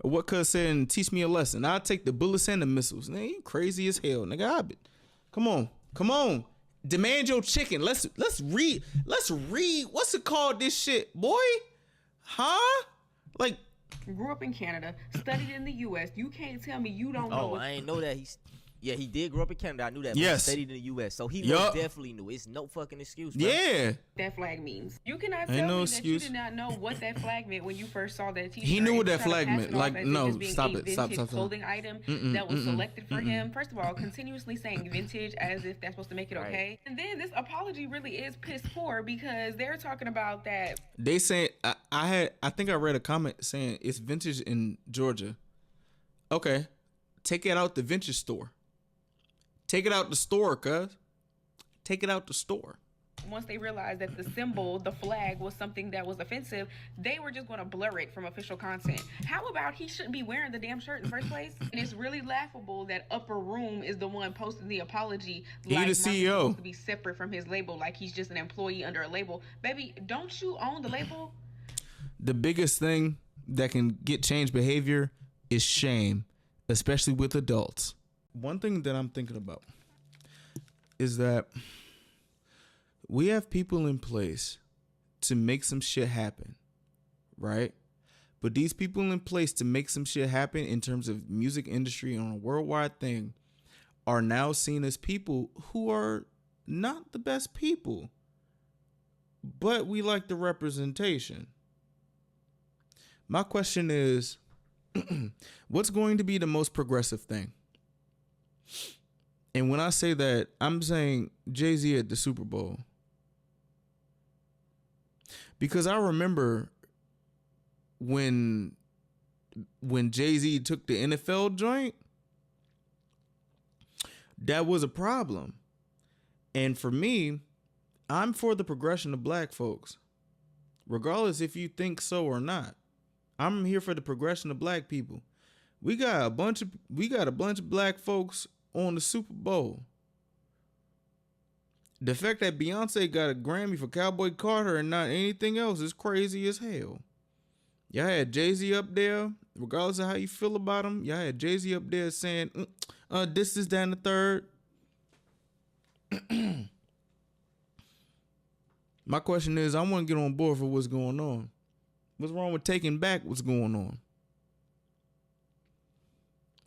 Or what cuz said and teach me a lesson. I'll take the bullets and the missiles. Nigga, you crazy as hell, nigga. Come on. Demand your chicken. Let's read. What's it called, this shit, boy? Huh? Like, Grew up in Canada, studied in the U.S. You can't tell me you don't know. Oh, I ain't know that. He did grow up in Canada. I knew that. But Yes. He studied in the U.S. So he Yup. definitely knew. It's no fucking excuse, bro. yeah. That flag means. You cannot Ain't tell no me excuse. that you did not know what that flag meant when you first saw that t-shirt. He knew what and that try to flag pass meant. it off Like, as no, just being stop a it. Stop. vintage clothing item that was selected for him. First of all, continuously saying vintage as if that's supposed to make it okay. And then this apology really is piss poor because they're talking about that. They saying I think I read a comment saying it's vintage in Georgia. Okay. Take it out the vintage store. Take it out the store, cuz. Take it out the store. Once they realized that the symbol, the flag, was something that was offensive, they were just going to blur it from official content. How about he shouldn't be wearing the damn shirt in the first place? And it's really laughable that Upper Room is the one posting the apology. He like the Mark is CEO. supposed to be separate from his label, like he's just an employee under a label. Baby, don't you own the label? The biggest thing that can get change behavior is shame, especially with adults. One thing that I'm thinking about is that we have people in place to make some shit happen, right? But these people in place to make some shit happen in terms of music industry on a worldwide thing are now seen as people who are not the best people, but we like the representation. My question is, what's going to be the most progressive thing? And when I say that, I'm saying Jay-Z at the Super Bowl. Because I remember when Jay-Z took the NFL joint, that was a problem. And for me, I'm for the progression of black folks. Regardless if you think so or not. I'm here for the progression of black people. We got a bunch of black folks on the Super Bowl. The fact that Beyonce got a Grammy for Cowboy Carter and not anything else is crazy as hell. Y'all had Jay-Z up there, regardless of how you feel about him. Y'all had Jay-Z up there saying, this is down the third. My question is, I want to get on board for what's going on. What's wrong with taking back what's going on?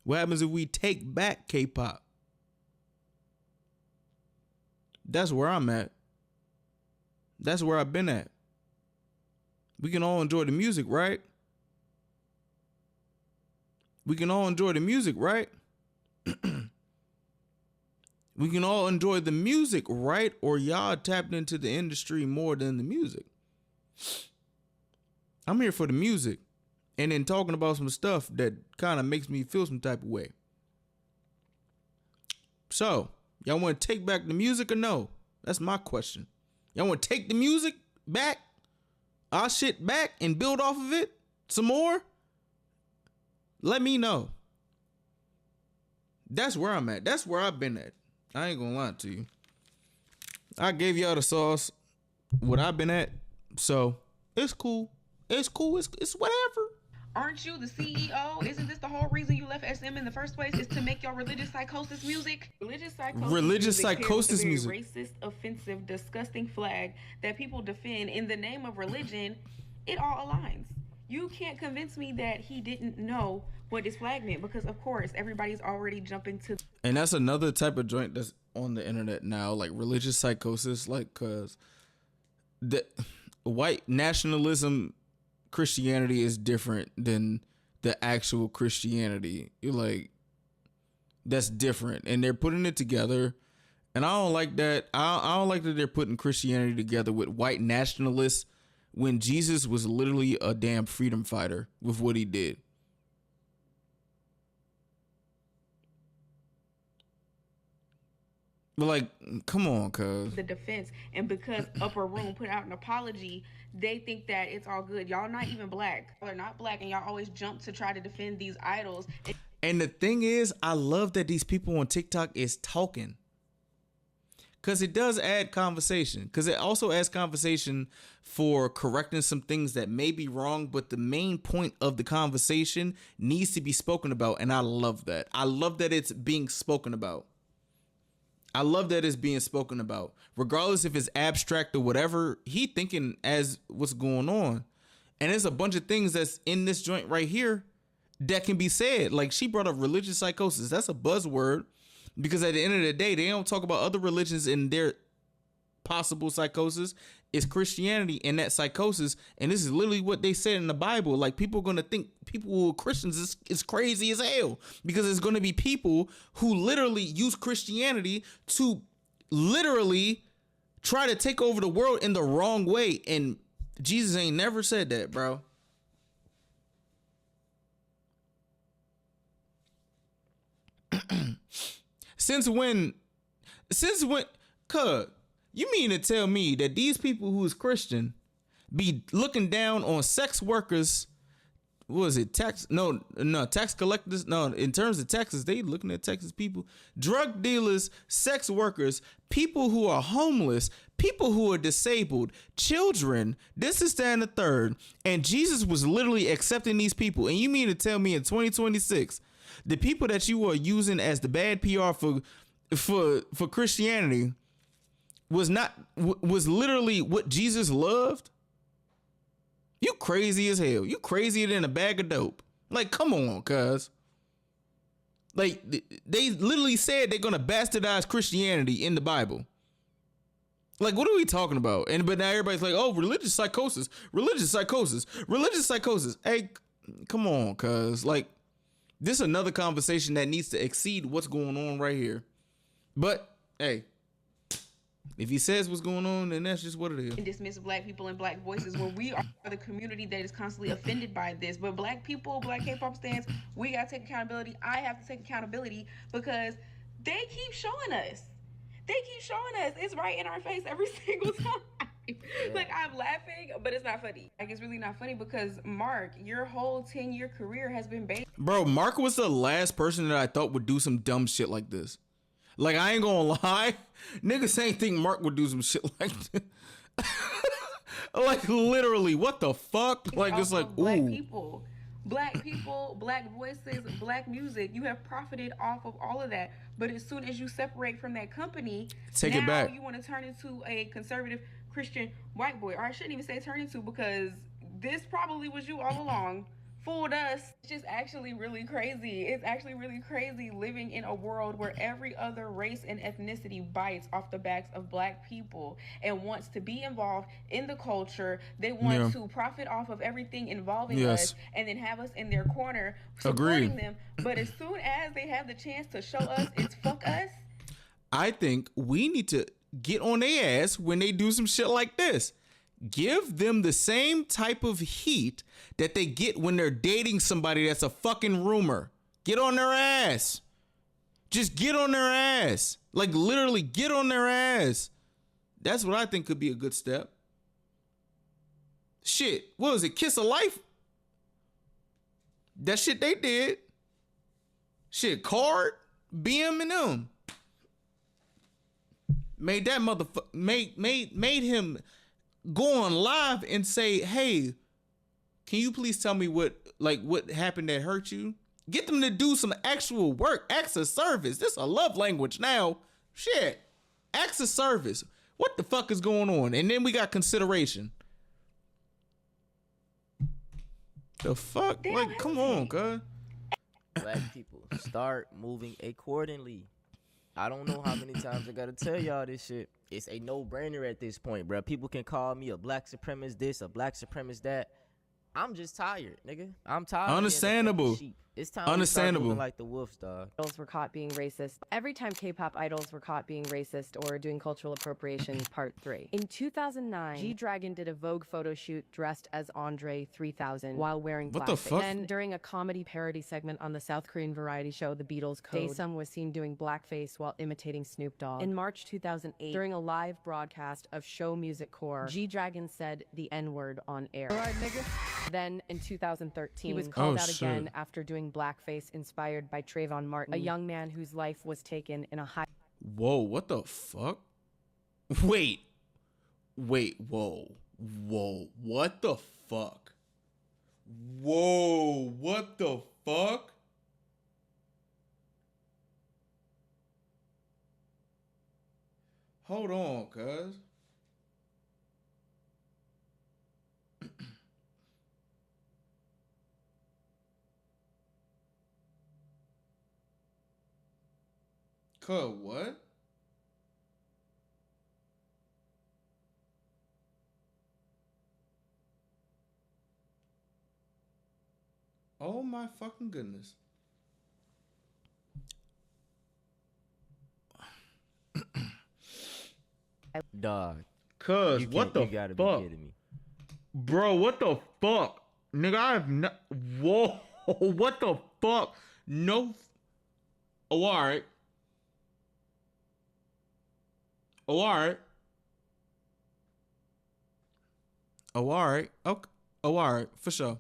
What happens if we take back K-pop? That's where I'm at. That's where I've been at. We can all enjoy the music, right? We can all enjoy the music, right? We can all enjoy the music, right? Or y'all tapped into the industry more than the music. I'm here for the music. And then talking about some stuff that kind of makes me feel some type of way. So, y'all want to take back the music or no? That's my question. Y'all want to take the music back? Our shit back and build off of it some more? Let me know. That's where I'm at. That's where I've been at. I ain't gonna lie to you. I gave y'all the sauce, what I've been at. So, it's cool. It's cool. It's whatever. Aren't you the CEO? Isn't this the whole reason you left SM in the first place? Is to make your religious psychosis music? Religious psychosis music. Racist, offensive, disgusting flag that people defend in the name of religion. It all aligns. You can't convince me that he didn't know what this flag meant, because of course everybody's already jumping to. And that's another type of joint that's on the internet now, like religious psychosis, like cause the white nationalism Christianity is different than the actual Christianity. Like, that's different, and they're putting it together, and I don't like that. I don't like that they're putting Christianity together with white nationalists when Jesus was literally a damn freedom fighter with what he did. But like, come on, cuz. The defense, and because Upper Room put out an apology, they think that it's all good. Y'all not even black. Y'all are not black, and y'all always jump to try to defend these idols. And the thing is, I love that these people on TikTok is talking. Because it does add conversation. Because it also adds conversation for correcting some things that may be wrong, but the main point of the conversation needs to be spoken about, and I love that. I love that it's being spoken about. I love that it's being spoken about, regardless if it's abstract or whatever. He thinking as what's going on, and there's a bunch of things that's in this joint right here that can be said. Like, she brought up religious psychosis. That's a buzzword, because at the end of the day, they don't talk about other religions and their possible psychosis. It's Christianity and that psychosis, and this is literally what they said in the Bible. Like, people are gonna think people who are Christians is crazy as hell, because there's gonna be people who literally use Christianity to literally try to take over the world in the wrong way, and Jesus ain't never said that, bro. Since when, cuz, you mean to tell me that these people who is Christian be looking down on sex workers? What was it? Tax collectors. No, in terms of Texas, they looking at Texas people, drug dealers, sex workers, people who are homeless, people who are disabled, children. This is that and the third. And Jesus was literally accepting these people. And you mean to tell me in 2026, the people that you are using as the bad PR for Christianity was literally what Jesus loved? You crazy as hell. You crazier than a bag of dope. Like, come on, cuz. Like, they literally said they're gonna bastardize Christianity in the Bible. Like, what are we talking about? But now everybody's like, oh, religious psychosis, religious psychosis, religious psychosis. Hey, come on, cuz. Like, this is another conversation that needs to exceed what's going on right here. But, hey, if he says what's going on, then that's just what it is. And dismiss black people and black voices when we are the community that is constantly offended by this. But black people, black K-pop stans, we gotta take accountability. I have to take accountability because they keep showing us. They keep showing us. It's right in our face every single time. Like, I'm laughing, but it's not funny. Like, it's really not funny because, Mark, your whole 10-year career has been based. Bro, Mark was the last person that I thought would do some dumb shit like this. Like, I ain't gonna lie. Niggas ain't think Mark would do some shit like this. Like, literally, what the fuck? Like, it's like, ooh. Black people, black voices, black music. You have profited off of all of that. But as soon as you separate from that company, take it back. You want to turn into a conservative Christian white boy. Or I shouldn't even say turn into, because this probably was you all along. Fooled us. It's just actually really crazy. It's actually really crazy living in a world where every other race and ethnicity bites off the backs of black people and wants to be involved in the culture. They want to profit off of everything involving us and then have us in their corner supporting them. But as soon as they have the chance to show us it's fuck us. I think we need to get on their ass when they do some shit like this. Give them the same type of heat that they get when they're dating somebody that's a fucking rumor. Get on their ass. Just get on their ass. Like, literally get on their ass. That's what I think could be a good step. Shit, what was it? Kiss of Life? That shit they did. Shit, Card, BM and them. Made that motherfucker, made him go on live and say, hey, can you please tell me what happened that hurt you? Get them to do some actual work. Acts of service. This is a love language now. Shit. Acts of service. What the fuck is going on? And then we got consideration. The fuck? Like, come on, cuz. Black people, start moving accordingly. I don't know how many times I gotta tell y'all this shit. It's a no-brainer at this point, bro. People can call me a black supremacist this, a black supremacist that. I'm just tired, nigga. I'm tired. Understandable. It's time to start moving like the wolves, dog. Idols were caught being racist. Every time K-pop idols were caught being racist or doing cultural appropriation, part 3. In 2009, G-Dragon did a Vogue photo shoot dressed as Andre 3000 while wearing blackface. What the fuck? Then, during a comedy parody segment on the South Korean variety show The Beatles Code, Daesung was seen doing blackface while imitating Snoop Dogg. In March 2008, during a live broadcast of Show Music Core, G-Dragon said the N-word on air. All right, nigga. Then, in 2013, he was called out again after doing blackface inspired by Trayvon Martin, a young man whose life was taken in a high... Whoa, what the fuck? Wait, whoa, what the fuck? Whoa, what the fuck? Hold on, cuz. What? Oh my fucking goodness. Dog. Cuz, what the you gotta fuck? Be kidding me. Bro, what the fuck? Nigga, I have not... Whoa, what the fuck? No... Oh, alright. Oh, alright. Oh, alright. Okay. Oh, alright. For sure.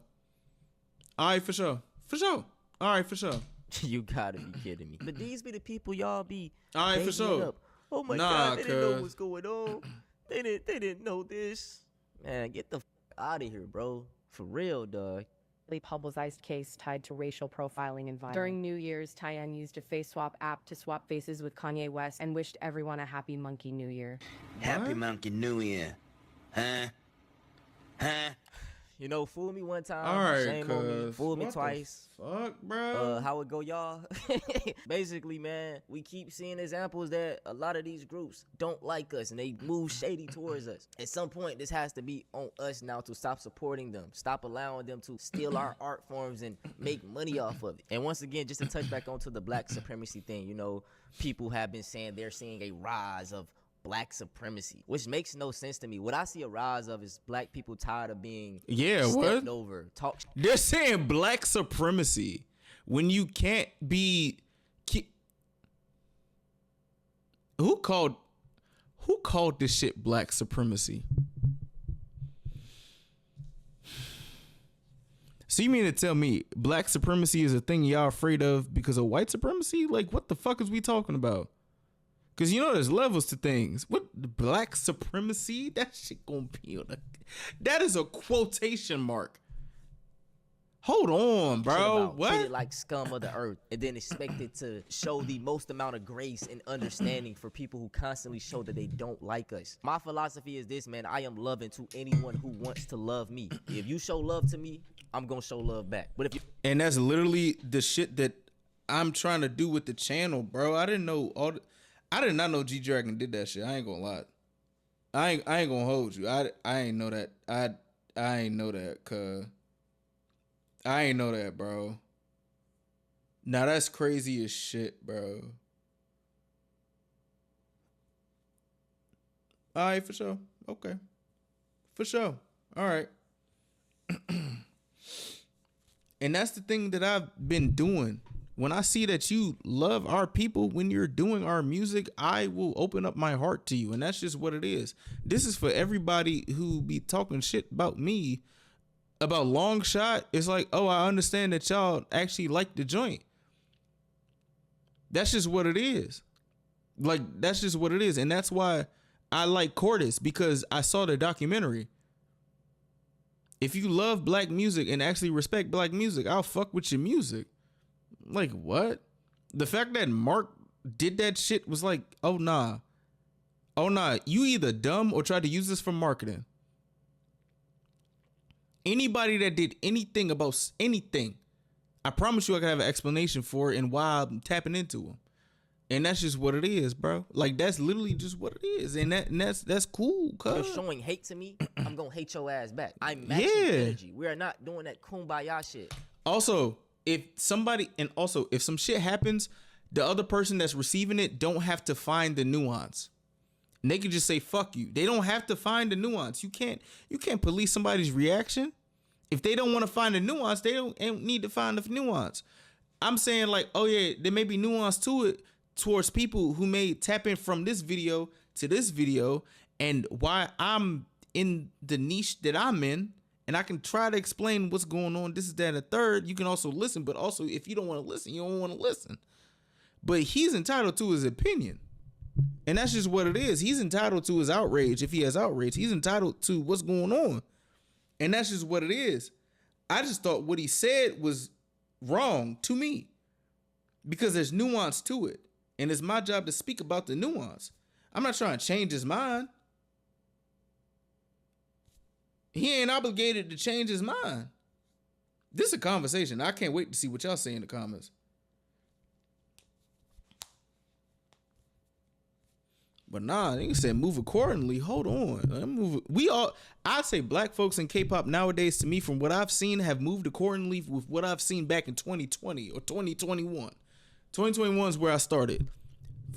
Alright, for sure. For sure. Alright, for sure. You gotta be kidding me. But these be the people y'all be. Alright, for sure. Up. Oh my God, they didn't know what's going on. They didn't know this. Man, get the out of here, bro. For real, dog. Publicized case tied to racial profiling and violence. During New Year's, Tyann used a face swap app to swap faces with Kanye West and wished everyone a happy Monkey New Year. Happy Monkey New Year. Huh? You know, fool me one time, All right, shame on me. Fool me twice. Fuck, bro. How it go, y'all? Basically, man, we keep seeing examples that a lot of these groups don't like us and they move shady towards us. At some point, this has to be on us now to stop supporting them, stop allowing them to steal our art forms and make money off of it. And once again, just to touch back onto the black supremacy thing, you know, people have been saying they're seeing a rise of black supremacy, which makes no sense to me. What I see a rise of is black people tired of being stepped over. They're saying black supremacy when you can't be. Who called this shit black supremacy? So you mean to tell me black supremacy is a thing y'all afraid of because of white supremacy? Like, what the fuck is we talking about? Because, you know, there's levels to things. What, black supremacy? That shit gonna be on that is a quotation mark. Hold on, bro. What? Treated like scum of the earth and then expected to show the most amount of grace and understanding for people who constantly show that they don't like us. My philosophy is this, man. I am loving to anyone who wants to love me. If you show love to me, I'm gonna show love back. But if you And that's literally the shit that I'm trying to do with the channel, bro. I did not know G Dragon did that shit. I ain't gonna lie. I ain't gonna hold you. I ain't know that. I ain't know that, cuz. I ain't know that, bro. Now that's crazy as shit, bro. All right, for sure. Okay. For sure. All right. And that's the thing that I've been doing. When I see that you love our people, when you're doing our music, I will open up my heart to you. And that's just what it is. This is for everybody who be talking shit about me, about Long Shot. It's like, oh, I understand that y'all actually like the joint. That's just what it is. Like, that's just what it is. And that's why I like Cordis, because I saw the documentary. If you love black music and actually respect black music, I'll fuck with your music. Like, what? The fact that Mark did that shit was like, oh nah, you either dumb or tried to use this for marketing. Anybody that did anything about anything, I promise you I can have an explanation for it and why I'm tapping into them. And that's just what it is, bro. Like, that's literally just what it is. And that's cool, cuz. You're showing hate to me, I'm gonna hate your ass back. I'm matching energy. We are not doing that kumbaya shit. Also, if some shit happens, the other person that's receiving it don't have to find the nuance. And they can just say fuck you. They don't have to find the nuance. You can't police somebody's reaction. If they don't want to find the nuance, they don't need to find the nuance. I'm saying, like, oh yeah, there may be nuance to it towards people who may tap in from this video to this video, and why I'm in the niche that I'm in. And I can try to explain what's going on. This is that, and a third. You can also listen, but also if you don't want to listen, you don't want to listen. But he's entitled to his opinion. And that's just what it is. He's entitled to his outrage. If he has outrage, he's entitled to what's going on. And that's just what it is. I just thought what he said was wrong to me, because there's nuance to it. And it's my job to speak about the nuance. I'm not trying to change his mind. He ain't obligated to change his mind. This is a conversation. I can't wait to see what y'all say in the comments. But nah, they said move accordingly. Hold on. I'd say black folks in K-pop nowadays, to me, from what I've seen, have moved accordingly with what I've seen back in 2020 or 2021. 2021 is where I started.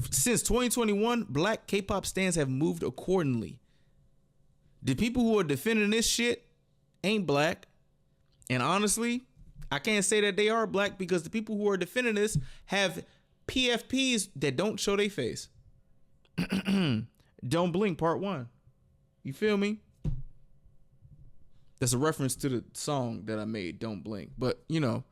Since 2021, black K-pop stans have moved accordingly. The people who are defending this shit ain't black. And honestly, I can't say that they are black, because the people who are defending this have PFPs that don't show their face. Don't Blink Part 1. You feel me? That's a reference to the song that I made, Don't Blink. But, you know,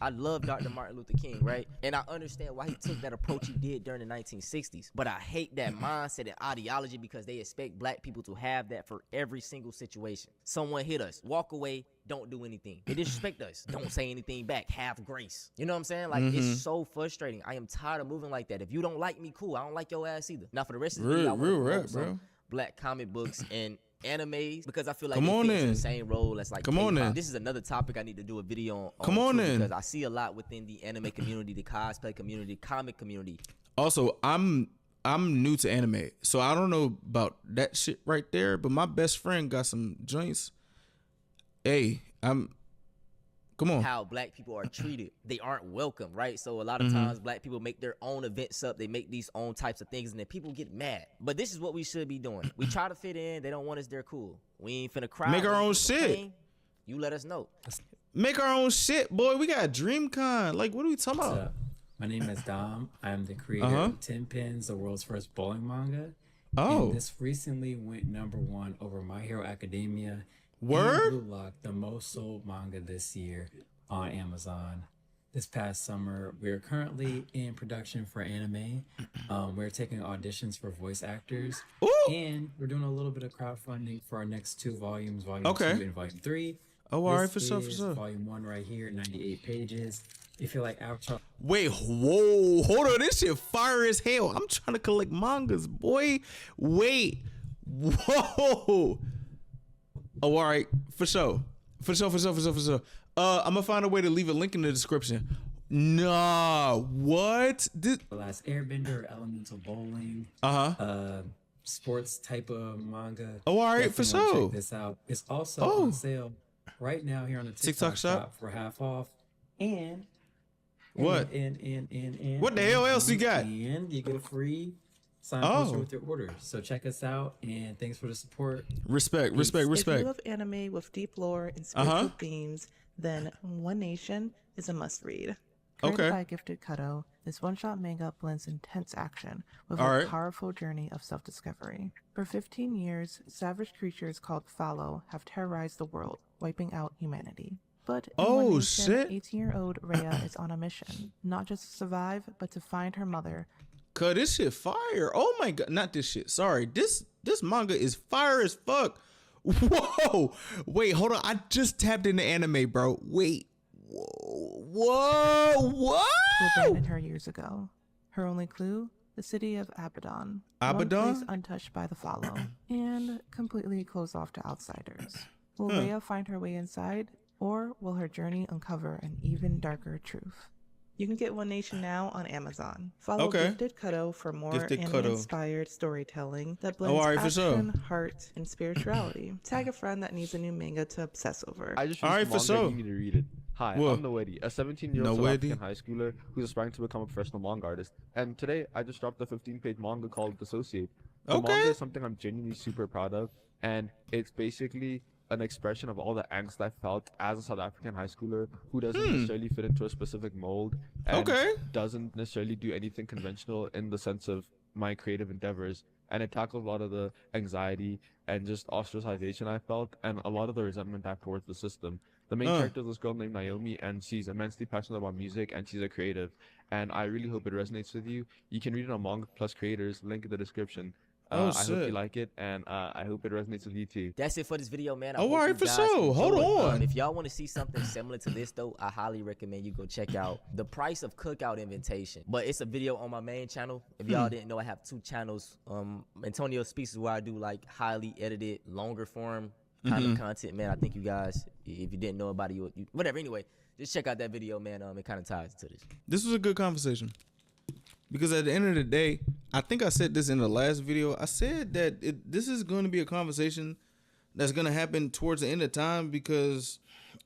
I love Dr. Martin Luther King, right? And I understand why he took that approach he did during the 1960s. But I hate that mindset and ideology, because they expect black people to have that for every single situation. Someone hit us, walk away, don't do anything. They disrespect us, don't say anything back, have grace. You know what I'm saying? Like, it's so frustrating. I am tired of moving like that. If you don't like me, cool. I don't like your ass either. Now, for the rest of the video, I want to promote some black comic books and animes because I feel like Come it on fits in then. the same role as like Come on K-pop. then. This is another topic I need to do a video on. Come on too, then. because I see a lot within the anime community, the cosplay community, comic community. Also, I'm new to anime, so I don't know about that shit right there. But my best friend got some joints. Hey, come on. How black people are treated. They aren't welcome, right? So a lot of times black people make their own events up. They make these own types of things, and then people get mad. But this is what we should be doing. We try to fit in. They don't want us there, cool. We ain't finna cry. Make our We own finna shit. complain. You let us know. Make our own shit, boy. We got DreamCon. Like, what are we talking What's about? up? My name is Dom. I'm the creator of 10 Pins, the world's first bowling manga. Oh, And this recently went #1 over My Hero Academia. Word? And Blue Lock, the most sold manga this year on Amazon. This past summer, we're currently in production for anime. We're taking auditions for voice actors. Ooh. And we're doing a little bit of crowdfunding for our next 2 volumes, Volume Okay. 2 and Volume 3. Oh, all right, This for sure, for is sure. Volume 1 right here, 98 pages. If you like Avatar, Wait, whoa, hold on. This shit fire as hell. I'm trying to collect mangas, boy. Wait, whoa. Oh, all right, for sure. I'm gonna find a way to leave a link in the description. Nah, what? The Last Airbender, Elemental Bowling, sports type of manga. Oh, all right, for Definitely wanna sure. Check this out. It's also Oh. on sale right now here on the TikTok shop for half off. And What? And What the hell else you got? And you get a free signed Oh. poster with your order. So check us out, and thanks for the support. Respect. If you love anime with deep lore and spiritual themes, then One Nation is a must-read. Created Okay. by Gifted Kutto, this one-shot manga blends intense action with All a right. powerful journey of self-discovery. For 15 years, savage creatures called Fallow have terrorized the world, wiping out humanity. But in Oh, One Nation, shit. 18-year-old Rhea is on a mission, not just to survive, but to find her mother. Cause this shit fire. Oh my god, not this shit. Sorry, this manga is fire as fuck. Whoa, wait, hold on. I just tapped into anime, bro. Wait, whoa. Who abandoned her years ago. Her only clue? The city of Abaddon. Abaddon? One place untouched by the Follow, and completely closed off to outsiders. Will Rhea find her way inside, or will her journey uncover an even darker truth? You can get One Nation now on Amazon. Follow Okay. Gifted Kutto for more Gifted Kutto. anime-inspired storytelling that blends all right, for sure. action, heart, and spirituality. Tag a friend that needs a new manga to obsess over. I just All right, finished for manga. sure. You need to read it. Hi, What? I'm Noedi, a 17-year-old South Noedi? African high schooler who's aspiring to become a professional manga artist. And today, I just dropped a 15-page manga called Dissociate. The Okay. manga is something I'm genuinely super proud of, and it's basically an expression of all the angst I felt as a South African high schooler who doesn't necessarily fit into a specific mold and Okay. doesn't necessarily do anything conventional in the sense of my creative endeavors. And it tackles a lot of the anxiety and just ostracization I felt and a lot of the resentment I have towards the system. The main character is this girl named Naomi, and she's immensely passionate about music, and she's a creative. And I really hope it resonates with you. You can read it on Manga Plus Creators, link in the description. Oh, I hope shit. you like it, and I hope it resonates with you too. That's it for this video, man. I Oh, hope alright, you for guys sure. Hold enjoyed. on. If y'all want to see something similar to this, though, I highly recommend you go check out The Price of Cookout Invitation. But it's a video on my main channel. If y'all didn't know, I have 2 channels. Antonio Speaks is where I do like highly edited, longer form kind of content, man. I think you guys, if you didn't know about it, you whatever. Anyway, just check out that video, man. It kind of ties to this. This was a good conversation. Because at the end of the day, I think I said this in the last video. I said that this is going to be a conversation that's going to happen towards the end of time because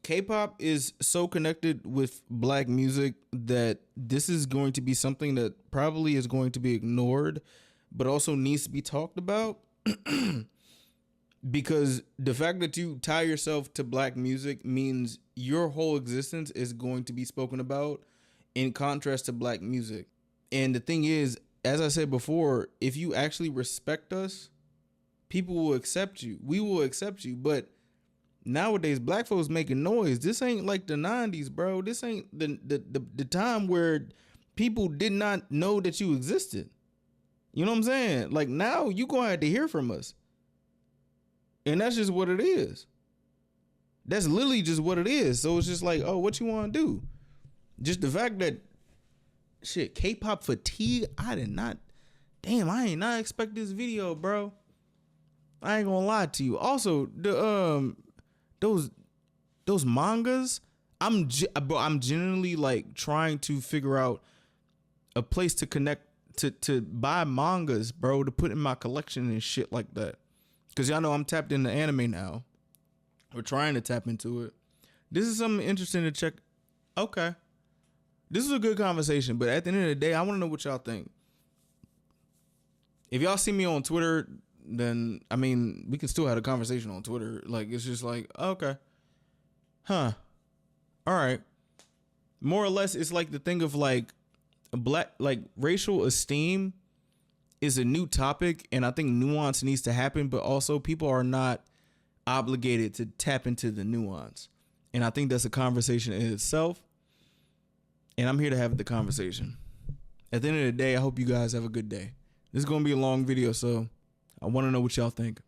K-pop is so connected with black music that this is going to be something that probably is going to be ignored, but also needs to be talked about. Because the fact that you tie yourself to black music means your whole existence is going to be spoken about in contrast to black music. And the thing is, as I said before, if you actually respect us, people will accept you. We will accept you. But nowadays, black folks making noise. This ain't like the 90s, bro. This ain't the time where people did not know that you existed. You know what I'm saying? Like now you gonna have to hear from us. And that's just what it is. That's literally just what it is. So it's just like, oh, what you want to do? Just the fact that, shit, K-pop fatigue, I ain't not expect this video, bro. I ain't gonna lie to you. Also, the those mangas, bro, I'm genuinely like trying to figure out a place to connect to buy mangas, bro, to put in my collection and shit like that. Cause y'all know I'm tapped into anime now. We're trying to tap into it. This is something interesting to check. Okay. This is a good conversation, but at the end of the day, I want to know what y'all think. If y'all see me on Twitter, then, I mean, we can still have a conversation on Twitter. Like, it's just like, okay. Huh. All right. More or less, it's like the thing of like racial esteem is a new topic, and I think nuance needs to happen, but also people are not obligated to tap into the nuance. And I think that's a conversation in itself. And I'm here to have the conversation. At the end of the day, I hope you guys have a good day. This is going to be a long video, so I want to know what y'all think.